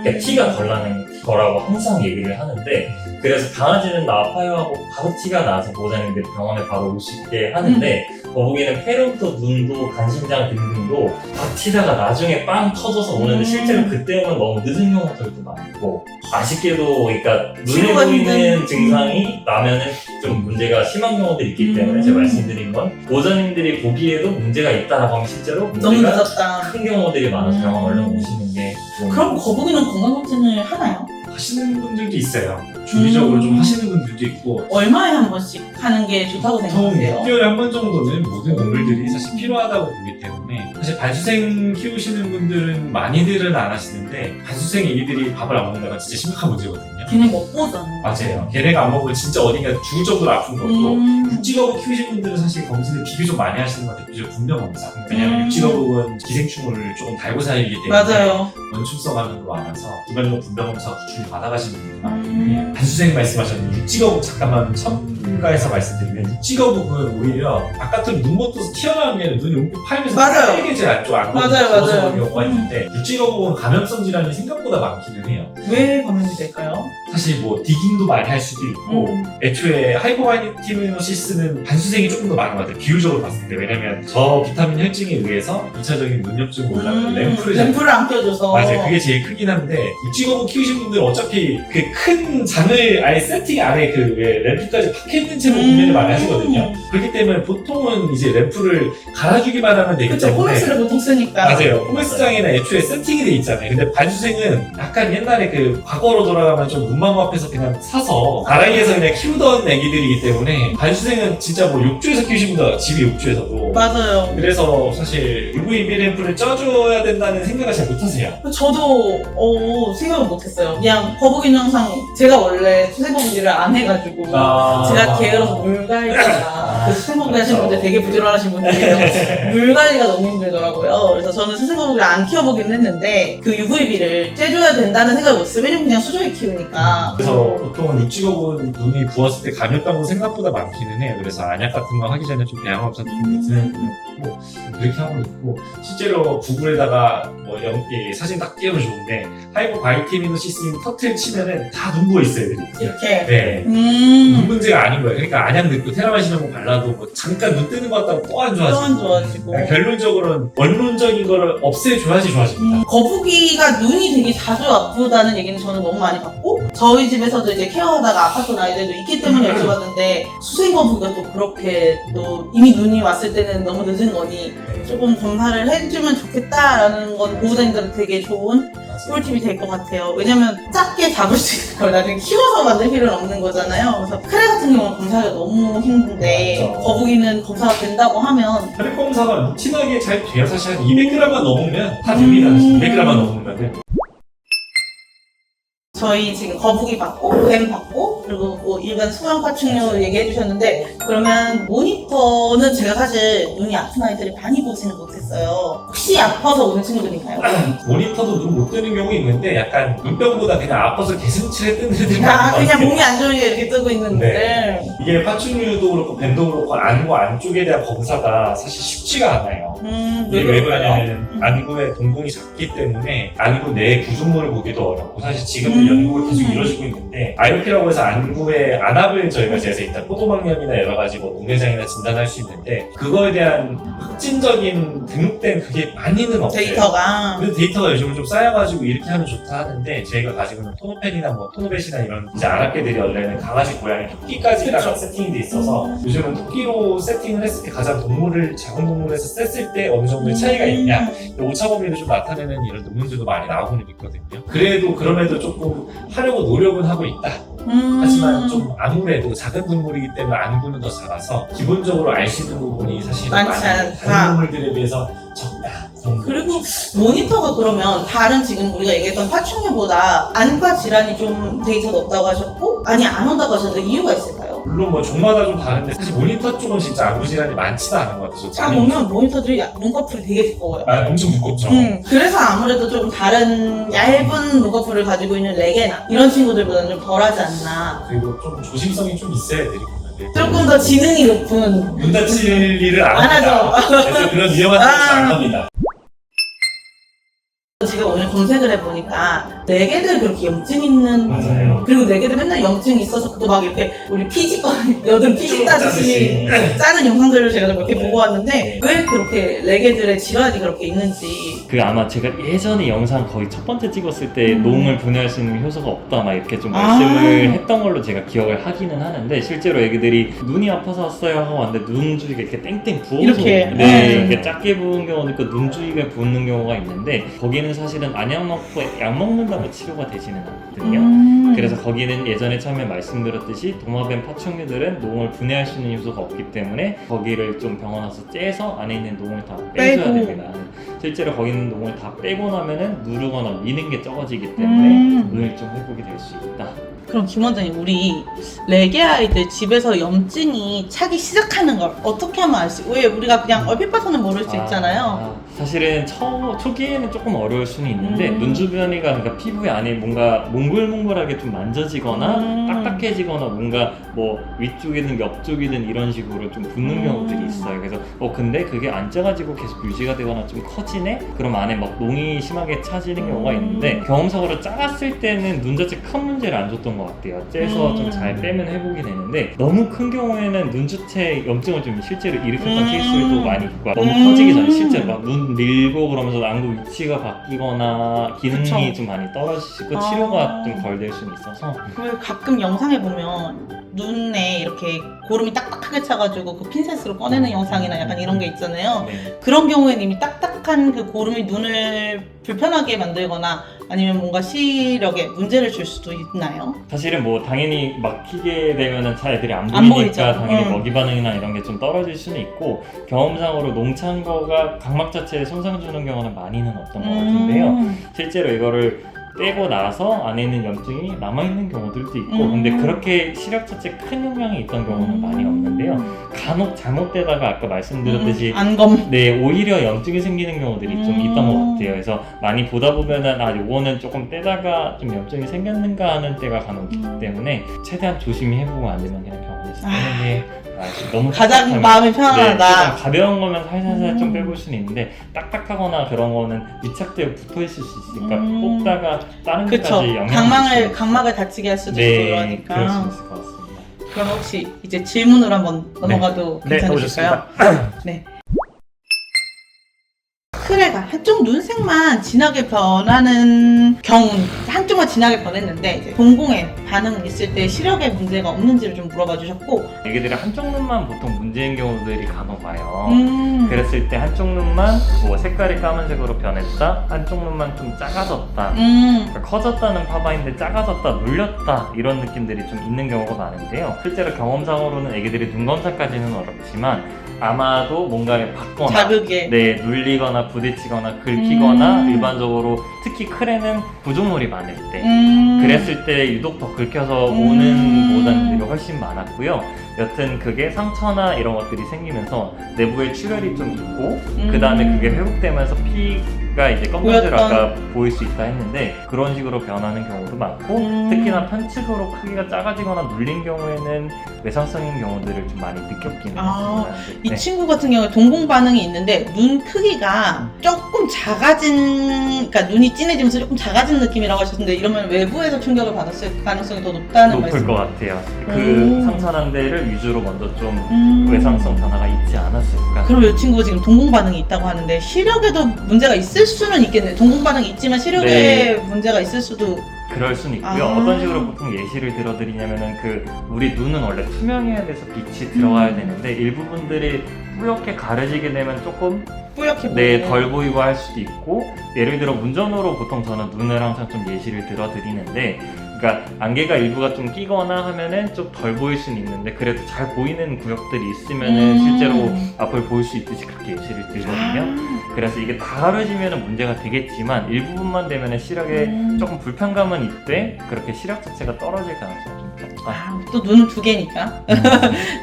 S4: 그러니까 티가 덜 나는 거라고 항상 얘기를 하는데 그래서 강아지는 나 아파요 하고 바로 티가 나서 보호자님들이 병원에 바로 오시게 하는데 거북이는 폐렴도 눈도 간신장 등등도 다 티다가 나중에 빵 터져서 오는데 실제로 그때 오면 너무 늦은 경우들도 많고 아쉽게도 그러니까 눈에
S3: 치료가
S4: 보이는
S3: 힘든.
S4: 증상이 나면은 좀 문제가 심한 경우들이 있기 때문에 제가 말씀드린 건 보호자님들이 보기에도 문제가 있다라고 하면 실제로
S3: 너무
S4: 문제가
S3: 늦었다.
S4: 큰 경우들이 많아서 병원 얼른 오시는 게 좋은
S3: 그럼 거북이는 건강검진을 하나요?
S1: 하시는 분들도 있어요. 주기적으로 좀 하시는 분들도 있고.
S3: 얼마에 한 번씩 하는 게 좋다고
S1: 보통
S3: 생각하세요?
S1: 6개월에 한 번 정도는 모든 동물들이 사실 필요하다고 보기 때문에 사실 반수생 키우시는 분들은 많이들은 안 하시는데 반수생 애기들이 밥을 안 먹는다가 진짜 심각한 문제거든요.
S3: 걔네 먹보잖아요.
S1: 맞아요. 걔네가 안 먹으면 진짜 어딘가 죽을 정도로 아픈 것도 육지거북 키우신 분들은 사실 검진을 비교적 많이 하시는 것 같아요. 비교적 분명검사. 왜냐면 육지거북은 기생충을 조금 달고 살기 때문에
S3: 맞아요.
S1: 원충성 감염도 많아서 두발로 분명검사 구충을 받아가시는 분들이 많기 때문에 반수생 말씀하셨는데 육지거북 잠깐만 첨가해서 말씀드리면 육지거북은 오히려 아까처럼 눈먼 떠서 튀어나온 게 아니라 눈이 움푹 파이면서
S3: 맞아요.
S1: 빨개지 않죠. 안
S3: 맞아요,
S1: 먹어서
S3: 맞아요.
S1: 그런 경우가 있는데 육지거북은 감염성 질환이 생각보다 많기는 해요.
S3: 왜 감염이 될까요?
S1: 사실 뭐 디깅도 많이 할 수도 있고 애초에 하이퍼바이티미노시스는 반수생이 조금 더 많은 것 같아요. 비율적으로 봤을 때. 왜냐면 저 비타민 혈증에 의해서 2차적인 눈염증 올라가는 램프를
S3: 안 껴줘서.
S1: 맞아요. 그게 제일 크긴 한데 육지거북 키우신 분들 어차피 그 큰 장을 아예 세팅 안에 그 왜 램프까지 박혀있는 채로 구매를 많이 하시거든요. 그렇기 때문에 보통은 이제 램프를 갈아주기만 하면 되기
S3: 그쵸,
S1: 때문에
S3: 코맥스를 보통 쓰니까.
S1: 맞아요. 코맥스장에는 애초에 세팅이 돼 있잖아요. 근데 반수생은 약간 옛날에 그 과거로 돌아가면 좀 눈
S2: 눈망고 앞에서 그냥 사서 다라이에서 그냥 키우던 애기들이기 때문에 반수생은 진짜 뭐 욕조에서 키우신 분들 집이 욕조에서도
S3: 맞아요.
S2: 그래서 사실 UVB 램프를 쪄줘야 된다는 생각을 잘 못하세요.
S3: 저도 생각을 못했어요. 그냥 거북이 영상 제가 원래 수세거북이를 안 해가지고 제가 게으러서 물 관리가 그 수세거북이 하시는 분들 되게 부지런하신 분들이에요. 물 관리가 너무 힘들더라고요. 그래서 저는 수세거북이를 안 키워보긴 했는데 그 UVB를 쬐줘야 된다는 생각을 못했어요. 왜냐면 그냥 수조에 키우니까.
S2: 그래서 보통은 육지거북은 눈이 부었을 때 감염병도 생각보다 많기는 해요. 그래서 안약 같은 거 하기 전에 좀 배양업사 좀 드는 거 그렇게 하고 있고 실제로 구글에다가 뭐 사진 딱 띄우면 좋은데 하이퍼 바이티미노시스인 터틀 치면은 다 눈 부어 있어요, 애들이.
S3: 이렇게.
S2: 네. 눈 문제가 아닌 거예요. 그러니까 안약 넣고 테라마시노 발라도 뭐 잠깐 눈 뜨는 것 같다고 또 안 좋아지고.
S3: 또 안 좋아지고.
S2: 그러니까 결론적으로는 원론적인 거를 없애줘야지 좋아집니다.
S3: 거북이가 눈이 되게 자주 아프다는 얘기는 저는 너무 많이 받고 저희 집에서도 이제 케어하다가 아팠던 아이들도 있기 때문에 여쭤봤는데 수생거북이가 또 그렇게 또 이미 눈이 왔을 때는 너무 늦은 거니 조금 검사를 해주면 좋겠다라는 건 보호자님들한테 되게 좋은 꿀팁이 될 것 같아요. 왜냐면 작게 잡을 수 있는 걸 나중에 키워서 만들 필요는 없는 거잖아요. 그래서 크레 같은 경우는 검사가 너무 힘든데
S2: 맞아.
S3: 거북이는 검사가 된다고 하면
S2: 혈액 검사가 루틴하게 잘 돼요. 사실 한 200g만 넘으면 다 됩니다. 200g만 넘으면.
S3: 저희 지금 거북이 받고 뱀 받고 그리고 뭐 일반 소형 파충류 얘기해 주셨는데 그러면 모니터는 제가 사실 눈이 아픈 아이들이 많이 보지는 못했어요. 혹시 아파서 오는 친구들인가요?
S2: 모니터도 눈 못 뜨는 경우 있는데 약간 눈병보다 그냥 아파서 개슴츠레 뜨는 애들이 많은 것
S3: 그냥
S2: 같아요.
S3: 몸이 안 좋으니까 이렇게 뜨고 있는데
S2: 이게 파충류도 그렇고 뱀도 그렇고 안구 안쪽에 대한 검사가 사실 쉽지가 않아요. 이게 왜 그러냐면 안구의 동공이 작기 때문에 안구 내 구조물을 보기도 어렵고 사실 지금은 연구가 계속 이루어지고 있는데 IOP라고 해서 안구의 안압을 저희가 재서 일단 포도막염이나 여러 가지 뭐 농내장이나 진단할 수 있는데 그거에 대한 확진적인 등록된 그게 많이는 없어요.
S3: 데이터가
S2: 그래서 데이터가 요즘은 좀 쌓여가지고 이렇게 하면 좋다 하는데 저희가 가지고 있는 토노펜이나 뭐 토노벳이나 이런 이제 안압계들이 원래는 강아지, 고양이, 토끼까지다가 세팅이 돼 있어서 요즘은 토끼로 세팅을 했을 때 가장 작은 동물에서 셌을 때 어느 정도의 차이가 있냐 오차범위를 좀 나타내는 이런 논문들도 많이 나오고는 있거든요. 그럼에도 조금 하려고 노력은 하고 있다. 하지만 좀 아무래도 작은 동물이기 때문에 안구는 더 작아서 기본적으로 알 수 있는 부분이 사실은
S3: 많지 않다.
S2: 다른 동물들에 비해서 적다.
S3: 그리고 모니터가 그러면 다른 지금 우리가 얘기했던 파충류보다 안과 질환이 좀 데이터가 없다고 하셨고 아니 안 온다고 하셨는데 이유가 있을까요?
S2: 물론 뭐 종마다 좀 다른데 사실 모니터 쪽은 진짜 안구 질환이 많지도 않은 것 같아요.
S3: 딱 보면 모니터들이 눈꺼풀이 되게 두꺼워요.
S2: 엄청 두껍죠.
S3: 그래서 아무래도 좀 다른 얇은 눈꺼풀을 가지고 있는 레게나 이런 친구들보다는 좀 덜하지 않나.
S2: 그리고 좀 조심성이 좀 있어야 애들이 보는데
S3: 조금 더 지능이 높은.
S2: 눈 다칠 일을 안
S3: 안
S2: 합니다. 그래서 그런 위험한 짓을 안 합니다.
S3: 제가 오늘 검색을 해보니까 레게들 그렇게 염증 있는
S2: 맞아요.
S3: 그리고 레게들 맨날 염증이 있어서 그거 막 이렇게 우리 여든 피지 따듯이 짜는 영상들을 제가 좀 몇 개 보고 왔는데 왜 그렇게 레게들의 질환이 그렇게 있는지
S4: 그 아마 제가 예전에 영상 거의 첫 번째 찍었을 때 농을 분해할 수 있는 효소가 없다 막 이렇게 좀 말씀을 했던 걸로 제가 기억을 하기는 하는데 실제로 애기들이 눈이 아파서 왔어요 하고 왔는데 눈 주위가 이렇게 땡땡 부어서
S3: 이렇게.
S4: 이렇게 작게 부은 경우도 있고 눈 주위가 부는 경우가 있는데 거기는 사실은 안약 넣고 약 먹는다고 치료가 되지는 않거든요. 그래서 거기는 예전에 처음에 말씀드렸듯이 도마뱀 파충류들은 농을 분해할 수 있는 요소가 없기 때문에 거기를 좀 병원 와서 째서 안에 있는 농을 다 빼줘야
S3: 빼고.
S4: 됩니다. 실제로 거기 있는 농을 다 빼고 나면은 누르거나 미는 게 적어지기 때문에 눈이 좀 회복이 될 수 있다.
S3: 그럼 김 원장님 우리 레게 아이들 집에서 염증이 차기 시작하는 걸 어떻게 하면 알 수? 왜 우리가 그냥 얼핏 봐서는 모를 수 있잖아요.
S4: 사실은 초기에는 조금 어려울 수는 있는데 눈 주변이가 그러니까 피부에 안에 뭔가 몽글몽글하게 좀 만져지거나 딱딱해지거나 뭔가 뭐 위쪽이든 옆쪽이든 이런 식으로 좀 붓는 경우들이 있어요. 그래서 근데 그게 안 쪄가지고 계속 유지가 되거나 좀 커지네? 그럼 안에 막 농이 심하게 차지는 경우가 있는데 경험적으로 작았을 때는 눈 자체 큰 문제를 안 줬던 것 같아요. 째서 좀 잘 빼면 회복이 되는데 너무 큰 경우에는 눈 주체 염증을 좀 실제로 일으켰던 케이스들도 많이 있고 너무 커지기 전에 실제로 막 눈 밀고 그러면서 안구 위치가 바뀌거나 기능이
S3: 그쵸.
S4: 좀 많이 떨어지고 치료가 좀 덜 될 수는 있어서
S3: 그리고 가끔 영상에 보면 눈에 이렇게 고름이 딱딱하게 차가지고 그 핀셋으로 꺼내는 영상이나 약간 이런 게 있잖아요.
S4: 네.
S3: 그런 경우에는 이미 딱딱한 그 고름이 눈을 불편하게 만들거나 아니면 뭔가 시력에 문제를 줄 수도 있나요?
S4: 사실은 뭐 당연히 막히게 되면은 잘 애들이 안
S3: 안
S4: 보이니까
S3: 보이죠.
S4: 당연히 먹이 반응이나 이런 게 좀 떨어질 수는 있고, 경험상으로 농찬 거가 각막 자체에 손상 주는 경우는 많이는 없던 것 같은데요. 실제로 이거를 떼고 나서 안에 있는 염증이 남아있는 경우들도 있고, 근데 그렇게 시력 자체 큰 영향이 있던 경우는 많이 없는데요. 간혹 잘못되다가 아까 말씀드렸듯이
S3: 안검.
S4: 네, 오히려 염증이 생기는 경우들이 좀 있던 것 같아요. 그래서 많이 보다 보면은 아, 요거는 조금 떼다가 좀 염증이 생겼는가 하는 때가 간혹 있기 때문에 최대한 조심히 해보고 안 되면 그냥 병원에서 빼는 게 너무
S3: 가장
S4: 딱딱하면,
S3: 마음이
S4: 네,
S3: 편안하다.
S4: 조금 가벼운 거면 살살살 좀 빼볼 수는 있는데 딱딱하거나 그런 거는 밀착되어 붙어 있을 수 있으니까 뽑다가 다른
S3: 그쵸.
S4: 데까지 영향을
S3: 각막을 다치게 할 수도 있고
S4: 네,
S3: 그러니까.
S4: 그럴 수 있을 것 같습니다.
S3: 그럼 혹시 이제 질문으로 한번 넘어가도 괜찮으실까요? 네. 크레가 한쪽 눈색만 진하게 변하는 경우, 한쪽만 진하게 변했는데 이제 동공에 반응 있을 때 시력에 문제가 없는지를 좀 물어봐 주셨고,
S4: 애기들이 한쪽 눈만 보통 문제인 경우들이 간혹 와요. 그랬을 때 한쪽 눈만 뭐 색깔이 까만색으로 변했다, 한쪽 눈만 좀 작아졌다, 그러니까 커졌다는 파바인데 작아졌다, 눌렸다 이런 느낌들이 좀 있는 경우가 많은데요. 실제로 경험상으로는 애기들이 눈 검사까지는 어렵지만 아마도 뭔가를 받거나
S3: 자극에.
S4: 네, 눌리거나 부딪히거나 긁히거나 일반적으로 특히 크레는 구조물이 많을 때 그랬을 때 유독 더 긁혀서 오는 모단들이 훨씬 많았고요. 여튼 그게 상처나 이런 것들이 생기면서 내부에 출혈이 좀 있고 그 다음에 그게 회복되면서 피가 이제 검정색으로 아까 보일 수 있다 했는데 그런 식으로 변하는 경우도 많고 특히나 편측으로 크기가 작아지거나 눌린 경우에는 외상성인 경우들을 좀 많이 느꼈기는 했습니다.
S3: 이 친구 같은 경우에 동공 반응이 있는데 눈 크기가 조금 작아진, 그러니까 눈이 진해지면서 조금 작아진 느낌이라고 하셨는데 이러면 외부에서 충격을 받았을 가능성이 더 높다는
S4: 높을
S3: 말씀.
S4: 것 같아요. 그 상처난 데를 위주로 먼저 좀 외상성 변화가 있지 않았을까.
S3: 그럼 이 친구가 지금 동공 반응이 있다고 하는데 시력에도 문제가 있을 수는 있겠네요. 동공 반응이 있지만 시력에
S4: 네.
S3: 문제가 있을 수도.
S4: 그럴 수는 있고요. 어떤 식으로 보통 예시를 들어드리냐면은 그 우리 눈은 원래 투명해야 돼서 빛이 들어가야 되는데 일부분들이 뿌옇게 가려지게 되면 조금
S3: 뿌옇게
S4: 네,
S3: 보이고.
S4: 덜 보이고 할 수도 있고, 예를 들어 문전으로 보통 저는 눈을 항상 좀 예시를 들어드리는데, 그러니까 안개가 일부가 좀 끼거나 하면은 좀 덜 보일 수는 있는데 그래도 잘 보이는 구역들이 있으면은 실제로 앞을 보일 수 있듯이 그렇게 예시를 들거든요. 그래서 이게 다 가려지면은 문제가 되겠지만 일부분만 되면은 시력에 조금 불편감은 있되 그렇게 시력 자체가 떨어질 가능성이 좀 적다.
S3: 또 눈은 두 개니까.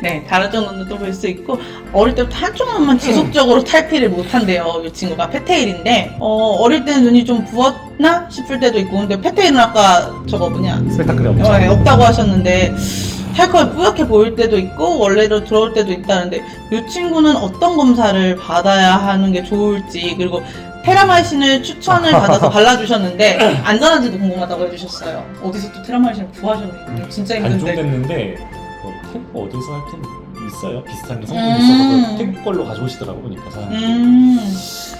S3: 네, 다른 쪽 눈도 또 볼 수 있고, 어릴 때부터 한쪽 눈만 지속적으로 탈피를 못 한대요. 이 친구가 페테일인데, 어릴 때는 눈이 좀 부었나 싶을 때도 있고, 근데 페테일은 아까 저거 뭐냐,
S1: 스펙타클이 없죠.
S3: 없다고 하셨는데, 탈컬 뿌옇게 보일 때도 있고, 원래로 들어올 때도 있다는데, 이 친구는 어떤 검사를 받아야 하는 게 좋을지, 그리고 테라마이신을 추천을 받아서 발라주셨는데 안전한지도 궁금하다고 해주셨어요. 어디서 또 테라마이신을 구하셨네요. 진짜 힘든데.
S1: 단종됐는데 템포 어디서 하여튼 있어요. 비슷한 게 성분이 있어서 템포 걸로 가져오시더라고 보니까 사람들이.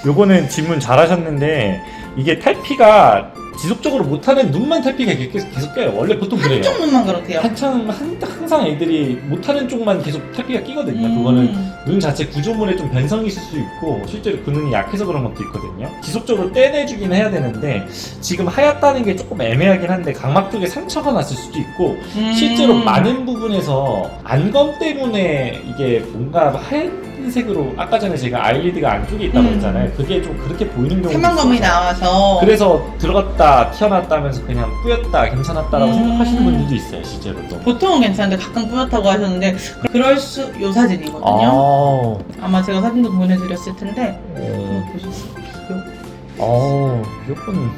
S1: 요거는 질문 잘하셨는데 이게 탈피가 지속적으로 못하는 눈만 탈피가 계속 껴요. 원래 보통 그래요.
S3: 한쪽 눈만 그렇대요.
S1: 항상 애들이 못하는 쪽만 계속 탈피가 끼거든요. 그거는 눈 자체 구조물에 좀 변성이 있을 수 있고 실제로 그 눈이 약해서 그런 것도 있거든요. 지속적으로 떼내주긴 해야 되는데 지금 하얗다는 게 조금 애매하긴 한데 각막 쪽에 상처가 났을 수도 있고 실제로 많은 부분에서 안검 때문에 이게 뭔가 하얀색으로 아까 전에 제가 아이리드가 안쪽에 있다고 했잖아요. 그게 좀 그렇게 보이는 경우도
S3: 태만검이
S1: 있어서.
S3: 나와서
S1: 그래서 들어갔다 튀어났다 하면서 그냥 뿌였다 괜찮았다라고 생각하시는 분들도 있어요. 실제로도.
S3: 보통은 괜찮은데 가끔 뿌옇다고 하셨는데 그럴 수 요 사진이거든요. 아마 제가 사진도 보내드렸을 텐데 보셨어요?
S1: 이건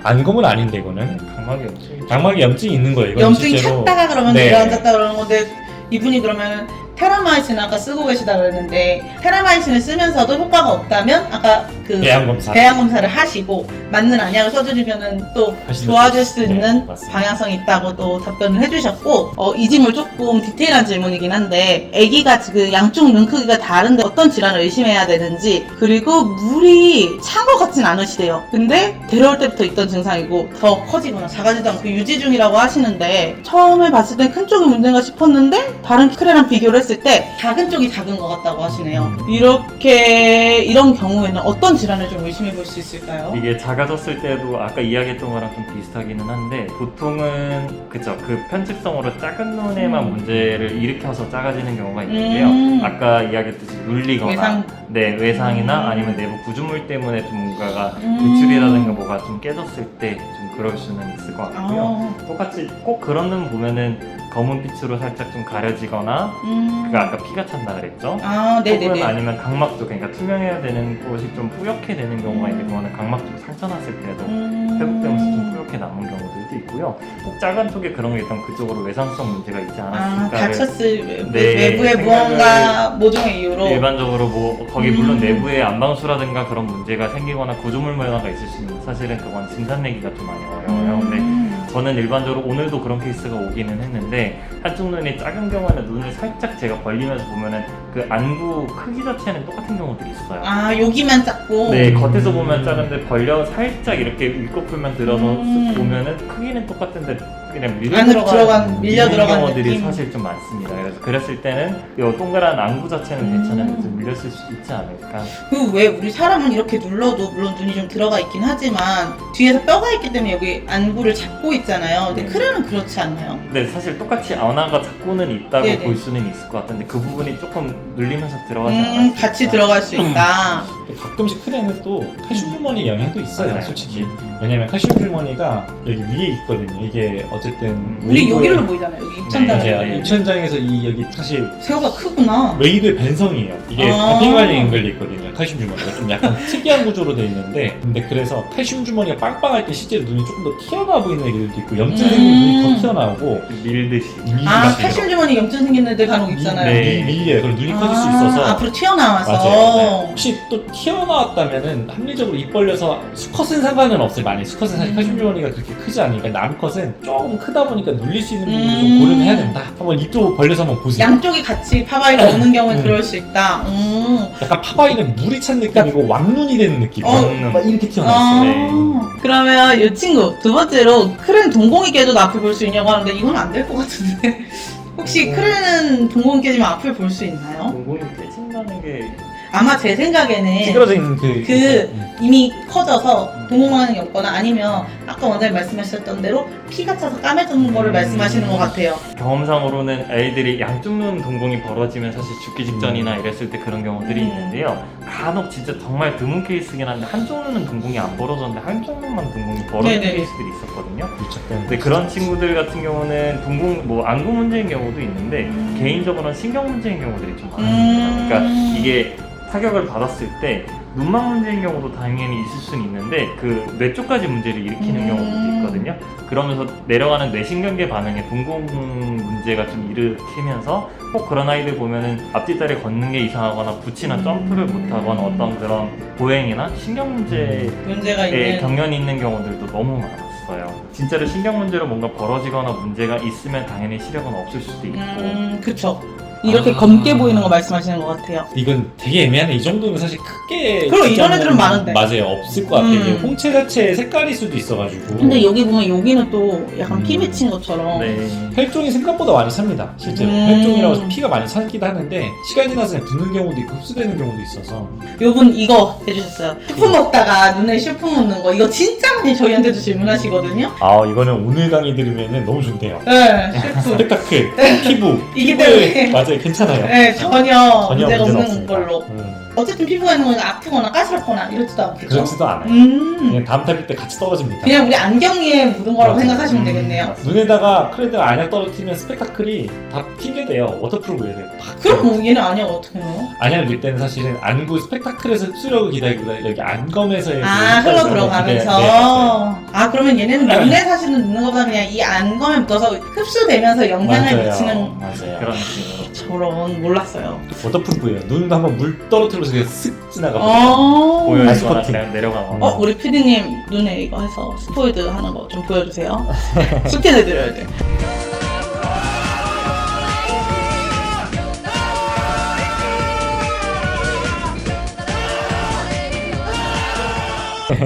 S1: 안검은 아닌데 이거는
S4: 각막이 염증이
S1: 각막에 염증이 있는 거예요. 이건
S3: 염증이
S1: 실제로.
S3: 찼다가 그러면
S1: 네.
S3: 내려앉았다 그러는 건데 이분이 그러면 테라마이신 아까 쓰고 계시다 그랬는데 테라마이신을 쓰면서도 효과가 없다면 아까 그
S1: 배양 검사.
S3: 배양 검사를 하시고 맞는 안약을 써드리면은 또
S1: 하시는
S3: 좋아질
S1: 거죠.
S3: 수 있는
S1: 네, 맞습니다.
S3: 방향성이 있다고 또 답변을 해주셨고 이 질문 조금 디테일한 질문이긴 한데 아기가 지금 양쪽 눈 크기가 다른데 어떤 질환을 의심해야 되는지 그리고 물이 찬 것 같진 않으시대요. 근데 데려올 때부터 있던 증상이고 더 커지거나 작아지도 않고 유지 중이라고 하시는데 처음에 봤을 때 큰 쪽이 문제인가 싶었는데 다른 크레랑 비교를 했을 때 작은 쪽이 작은 것 같다고 하시네요. 이런 경우에는 어떤 어떤 질환을 좀 의심해 볼 수 있을까요?
S4: 이게 작아졌을 때도 아까 이야기했던 거랑 좀 비슷하기는 한데 보통은 그쵸 그 편집성으로 작은 눈에만 문제를 일으켜서 작아지는 경우가 있는데요. 아까 이야기했듯이 눌리거나
S3: 외상.
S4: 네 외상이나 아니면 내부 구조물 때문에 좀 뭔가가 배출이라든가 뭐가 좀 깨졌을 때 좀 그럴 수는 있을 것 같고요. 똑같이 꼭 그런 눈 보면은 검은 빛으로 살짝 좀 가려지거나 그 아까 피가 찬다 그랬죠? 혹은
S3: 네네네.
S4: 아니면 각막 쪽 그러니까 투명해야 되는 곳이 좀 뿌옇게 되는 경우가 있는데 그거는 각막 쪽 상처 났을 때도 회복되면서 좀 뿌옇게 남은 경우들도 있고요. 꼭 작은 쪽에 그런 게 있다면 그쪽으로 외상성 문제가 있지 않았을까
S3: 다쳤을
S4: 네,
S3: 외부에
S4: 생각을
S3: 무언가 모종의 이유로
S4: 일반적으로 뭐 거기 물론 내부에 안방수라든가 그런 문제가 생기거나 구조물 변화가 있을 수 있는 사실은 그건 진단 내기가 좀 많이 어려워요. 근데 저는 일반적으로 오늘도 그런 케이스가 오기는 했는데 한쪽 눈이 작은 경우에는 눈을 살짝 제가 벌리면서 보면은 그 안구 크기 자체는 똑같은 경우들이 있어요.
S3: 여기만 작고
S4: 네, 겉에서 보면 작은데 벌려 살짝 이렇게 윗꺼풀만 들어서 쓱 보면은 크기는 똑같은데 그냥
S3: 안으로 밀려 들어간
S4: 경우들이
S3: 느낌.
S4: 사실 좀 많습니다. 그래서 그랬을 때는 이 동그란 안구 자체는 괜찮은데 좀 밀렸을 수 있지 않을까.
S3: 왜 우리 사람은 이렇게 눌러도 물론 눈이 좀 들어가 있긴 하지만 뒤에서 뼈가 있기 때문에 여기 안구를 잡고 있잖아요. 근데
S4: 네.
S3: 크레는 그렇지 않나요?
S4: 네, 사실 똑같이 안화가 잡고는 있다고
S3: 네네.
S4: 볼 수는 있을 것 같은데 그 부분이 조금 눌리면서 들어가지 않았을까.
S3: 같이 들어갈 수 있다.
S1: 가끔씩 크레는 또 칼슘 주머니 영향도 있어요,
S4: 맞아요.
S1: 솔직히. 왜냐면 칼슘 주머니가 여기 위에 있거든요. 이게 어쨌든
S3: 우리
S1: 웨이브의-
S3: 여기로 보이잖아요. 여기 입천장에.
S1: 맞아요. 입천장에서 이 여기 사실
S3: 새우가 크구나.
S1: 웨이브의 반성이에요. 이게
S3: 아.
S1: 빙관에 연결돼 있거든요. 칼슘 주머니가 좀 약간 특이한 구조로 돼 있는데, 근데 그래서 칼슘 주머니가 빵빵할 때 실제로 눈이 조금 더 튀어나와 보이는 애들도 있고 염증 생기면 눈이 더 튀어나오고
S4: 밀듯이.
S3: 칼슘 주머니 염증 생긴 애들 간혹 있잖아요.
S4: 네.
S1: 밀려요. 그리고 눈이 커질 수 있어서.
S3: 앞으로 튀어나와서.
S1: 맞아요. 네. 혹시 또 튀어나왔다면은 합리적으로 입 벌려서 수컷은 상관은 없어요. 만약 수컷은 사실 칼슘 주머니가 그렇게 크지 않으니까 남컷은 조금 크다 보니까 눌릴 수 있는 부분을 좀 고려는 해야 된다. 한번 입도 벌려서 한번 보세요.
S3: 양쪽이 같이 파바이가 오는 경우에 그럴 수 있다.
S1: 약간 파바이는 물이 찬 느낌이고 왕눈이 되는 느낌.
S4: 왕눈.
S1: 막 이렇게 튀어나왔어요. 네.
S3: 그러면 이 친구 두 번째로 크레는 동공이 깨져도 앞을 볼 수 있냐고 하는데 이건 안 될 것 같은데 혹시 크레는 동공이 깨지면 앞을 볼 수 있나요?
S4: 동공이 깨진다는 게
S3: 아마 제 생각에는
S1: 찌그러져 있는 그
S3: 이미 커져서 동공만이 없거나 아니면 아까 원장님 말씀하셨던 대로 피가 차서 까매지는 거를 말씀하시는 것 같아요.
S4: 경험상으로는 아이들이 양쪽 눈 동공이 벌어지면 사실 죽기 직전이나 이랬을 때 그런 경우들이 있는데요. 간혹 진짜 정말 드문 케이스긴 한데 한쪽 눈은 동공이 안 벌어졌는데 한쪽 눈만 동공이 벌어진
S3: 네네.
S4: 케이스들이 있었거든요.
S1: 밀착된.
S4: 근데 그런 친구들 같은 경우는 동공 뭐 안구 문제인 경우도 있는데 개인적으로는 신경 문제인 경우들이 좀 많습니다. 그러니까 이게 타격을 받았을 때 눈망 문제인 경우도 당연히 있을 수는 있는데 그 뇌 쪽까지 문제를 일으키는 경우도 있거든요. 그러면서 내려가는 뇌신경계 반응에 동공 문제가 좀 일으키면서 꼭 그런 아이들 보면은 앞뒷다리 걷는 게 이상하거나 붙이나 점프를 못하거나 어떤 그런 보행이나 신경
S3: 문제가
S4: 문제에
S3: 있는.
S4: 경련이 있는 경우들도 너무 많았어요. 진짜로 신경 문제로 뭔가 벌어지거나 문제가 있으면 당연히 시력은 없을 수도 있고
S3: 그쵸. 이렇게 검게 보이는 거 말씀하시는 것 같아요.
S1: 이건 되게 애매하네. 이 정도는 사실 크게.
S3: 그럼 이런
S1: 주장은
S3: 애들은 많은데.
S1: 맞아요. 없을 것 같아요. 이게 홍채 자체의 색깔일 수도 있어가지고.
S3: 근데 여기 보면 여기는 또 약간 피 맺힌 것처럼.
S4: 네.
S1: 혈종이 생각보다 많이 찹니다. 실제로. 혈종이라고 해서 피가 많이 차기도 하는데 시간이 지나서 그냥 붓는 경우도 있고 흡수되는 경우도 있어서.
S3: 요분 이거 해주셨어요. 슈프 먹다가 눈에 슈프 묻는 거. 이거 진짜 많이 저희한테도 질문하시거든요.
S1: 아 이거는 오늘 강의 들으면 너무 좋네요.
S3: 네, 슈프.
S1: 스펙타클, 피부,
S3: 이기
S1: 피부에
S3: 때문에.
S1: 맞아요. 괜찮아요.
S3: 네, 전혀 문제가
S1: 문제는
S3: 없는
S1: 없습니다.
S3: 걸로. 어쨌든 피부가 있는 거니까 아프거나 까지럽거나 이렇지도 않겠죠?
S1: 그렇지도 않아요.
S3: 음.
S1: 그냥 다음 탈 때 같이 떨어집니다.
S3: 그냥 우리 안경 위에 묻은 거라고
S1: 맞아요.
S3: 생각하시면 되겠네요.
S1: 눈에다가 크레드 안약 떨어뜨리면 스펙타클이 다 튕겨대요. 워터프루프해야 돼요.
S3: 그럼 뭐 얘는 아니야 어떻게 해요?
S1: 안약을 넣을 때는 사실은 안구 스펙타클에서 흡수력을 기다리기보다 여기 안검에서의
S3: 아,
S1: 그
S3: 흘러
S1: 흡수력을
S3: 들어가면서.
S1: 기다려- 네, 맞아요.
S3: 아, 그러면 얘네는 눈에 사실은 묻는 것보다 그냥 이 안검에 묻어서 흡수되면서 영향을
S1: 맞아요.
S3: 미치는
S1: 맞아요.
S4: 그런 느낌으로.
S3: 저런 몰랐어요.
S1: 워터프루프예요. 눈 한번 물 떨어뜨리면서 그냥 쓱 지나가.
S4: 보여지거나
S1: 아이스커팅.
S4: 그냥 내려가거나.
S3: 우리 피디님 눈에 이거 해서 스포이드 하는 거 좀 보여주세요. 스캔해드려야 돼.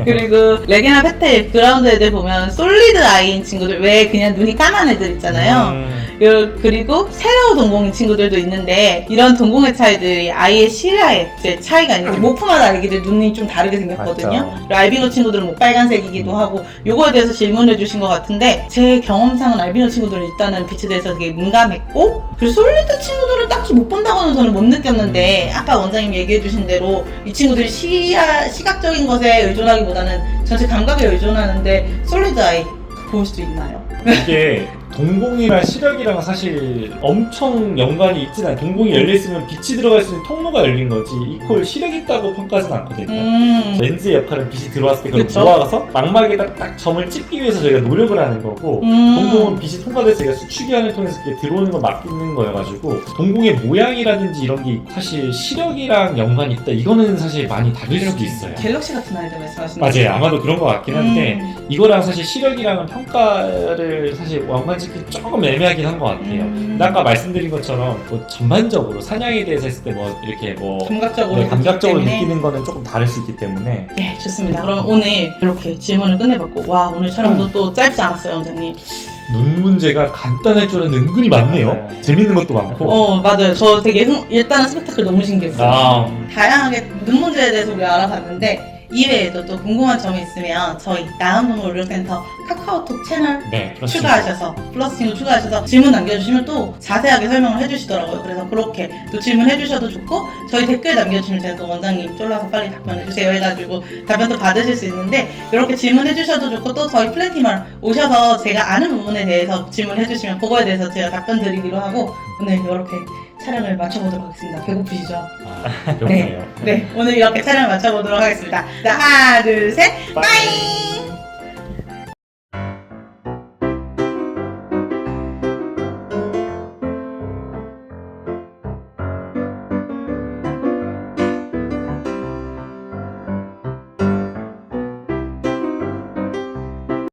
S3: 그리고 레게나 페텔 그라운드 애들 보면 솔리드 아이인 친구들 왜 그냥 눈이 까만 애들 있잖아요. 그리고 세로 동공인 친구들도 있는데 이런 동공의 차이들이 아이의 시야에 이제 차이가 있는지 모프마다 아기들 눈이 좀 다르게 생겼거든요.
S1: 맞죠.
S3: 그리고 알비노 친구들은 뭐 빨간색이기도 하고 요거에 대해서 질문해 주신 것 같은데 제 경험상은 알비노 친구들은 일단은 빛에 대해서 되게 민감했고 그리고 솔리드 친구들은 딱히 못 본다고는 저는 못 느꼈는데 아까 원장님 얘기해 주신 대로 이 친구들이 시각적인 것에 의존하기보다는 전체 감각에 의존하는데 솔리드 아이 볼 수 있나요?
S1: 이게 동공이랑 시력이랑 사실 엄청 연관이 있진 않아요. 동공이 열려있으면 빛이 들어갈 수 있는 통로가 열린 거지 이퀄 시력이 있다고 평가하진 않거든요. 렌즈의 역할은 빛이 들어왔을 때 그걸
S3: 그쵸.
S1: 모아가서 망막에다 딱 점을 찍기 위해서 저희가 노력을 하는 거고 동공은 빛이 통과돼서 저희가 수축기관을 통해서 이렇게 들어오는 걸 막는 거여가지고 동공의 모양이라든지 이런 게 사실 시력이랑 연관이 있다 이거는 사실 많이 다를 수도 있어요.
S3: 갤럭시 같은 아이들 말씀하시는
S1: 맞아요. 아마도 그런 것 같긴 한데 이거랑 사실 시력이랑은 평가를 사실 연관짓기 조금 애매하긴 한 것 같아요. 근데 아까 말씀드린 것처럼 뭐 전반적으로 사냥에 대해서 했을 때 뭐 이렇게 뭐
S3: 감각적으로,
S1: 감각적으로
S3: 때문에.
S1: 느끼는 거는 조금 다를 수 있기 때문에
S3: 네, 좋습니다. 그럼 오늘 이렇게 질문을 끝내봤고 와 오늘 촬영도 또 짧지 않았어요, 원장님.
S1: 눈 문제가 간단할 줄 알았는데 은근히 많네요. 재밌는 것도 많고.
S3: 맞아요. 저 되게 일단은 스펙타클 너무 신기했어요. 다양하게 눈 문제에 대해서 우리 알아봤는데 이외에도 또 궁금한 점이 있으면 저희 나은동물 의료센터 카카오톡 채널
S1: 네, 그렇습니다.
S3: 추가하셔서 플러스 친구 추가하셔서 질문 남겨주시면 또 자세하게 설명을 해주시더라고요. 그래서 그렇게 또 질문해주셔도 좋고 저희 댓글 남겨주시면 제가 또 원장님 쫄라서 빨리 답변해주세요 해가지고 답변도 받으실 수 있는데 이렇게 질문해주셔도 좋고 또 저희 플래티멀 오셔서 제가 아는 부분에 대해서 질문해주시면 그거에 대해서 제가 답변 드리기로 하고 오늘 이렇게 촬영을 마쳐보도록 하겠습니다. 배고프시죠?
S1: 배고프네요.
S3: 네, 오늘 이렇게 촬영을 마쳐보도록 하겠습니다. 자, 하나, 둘, 셋, 빠잉!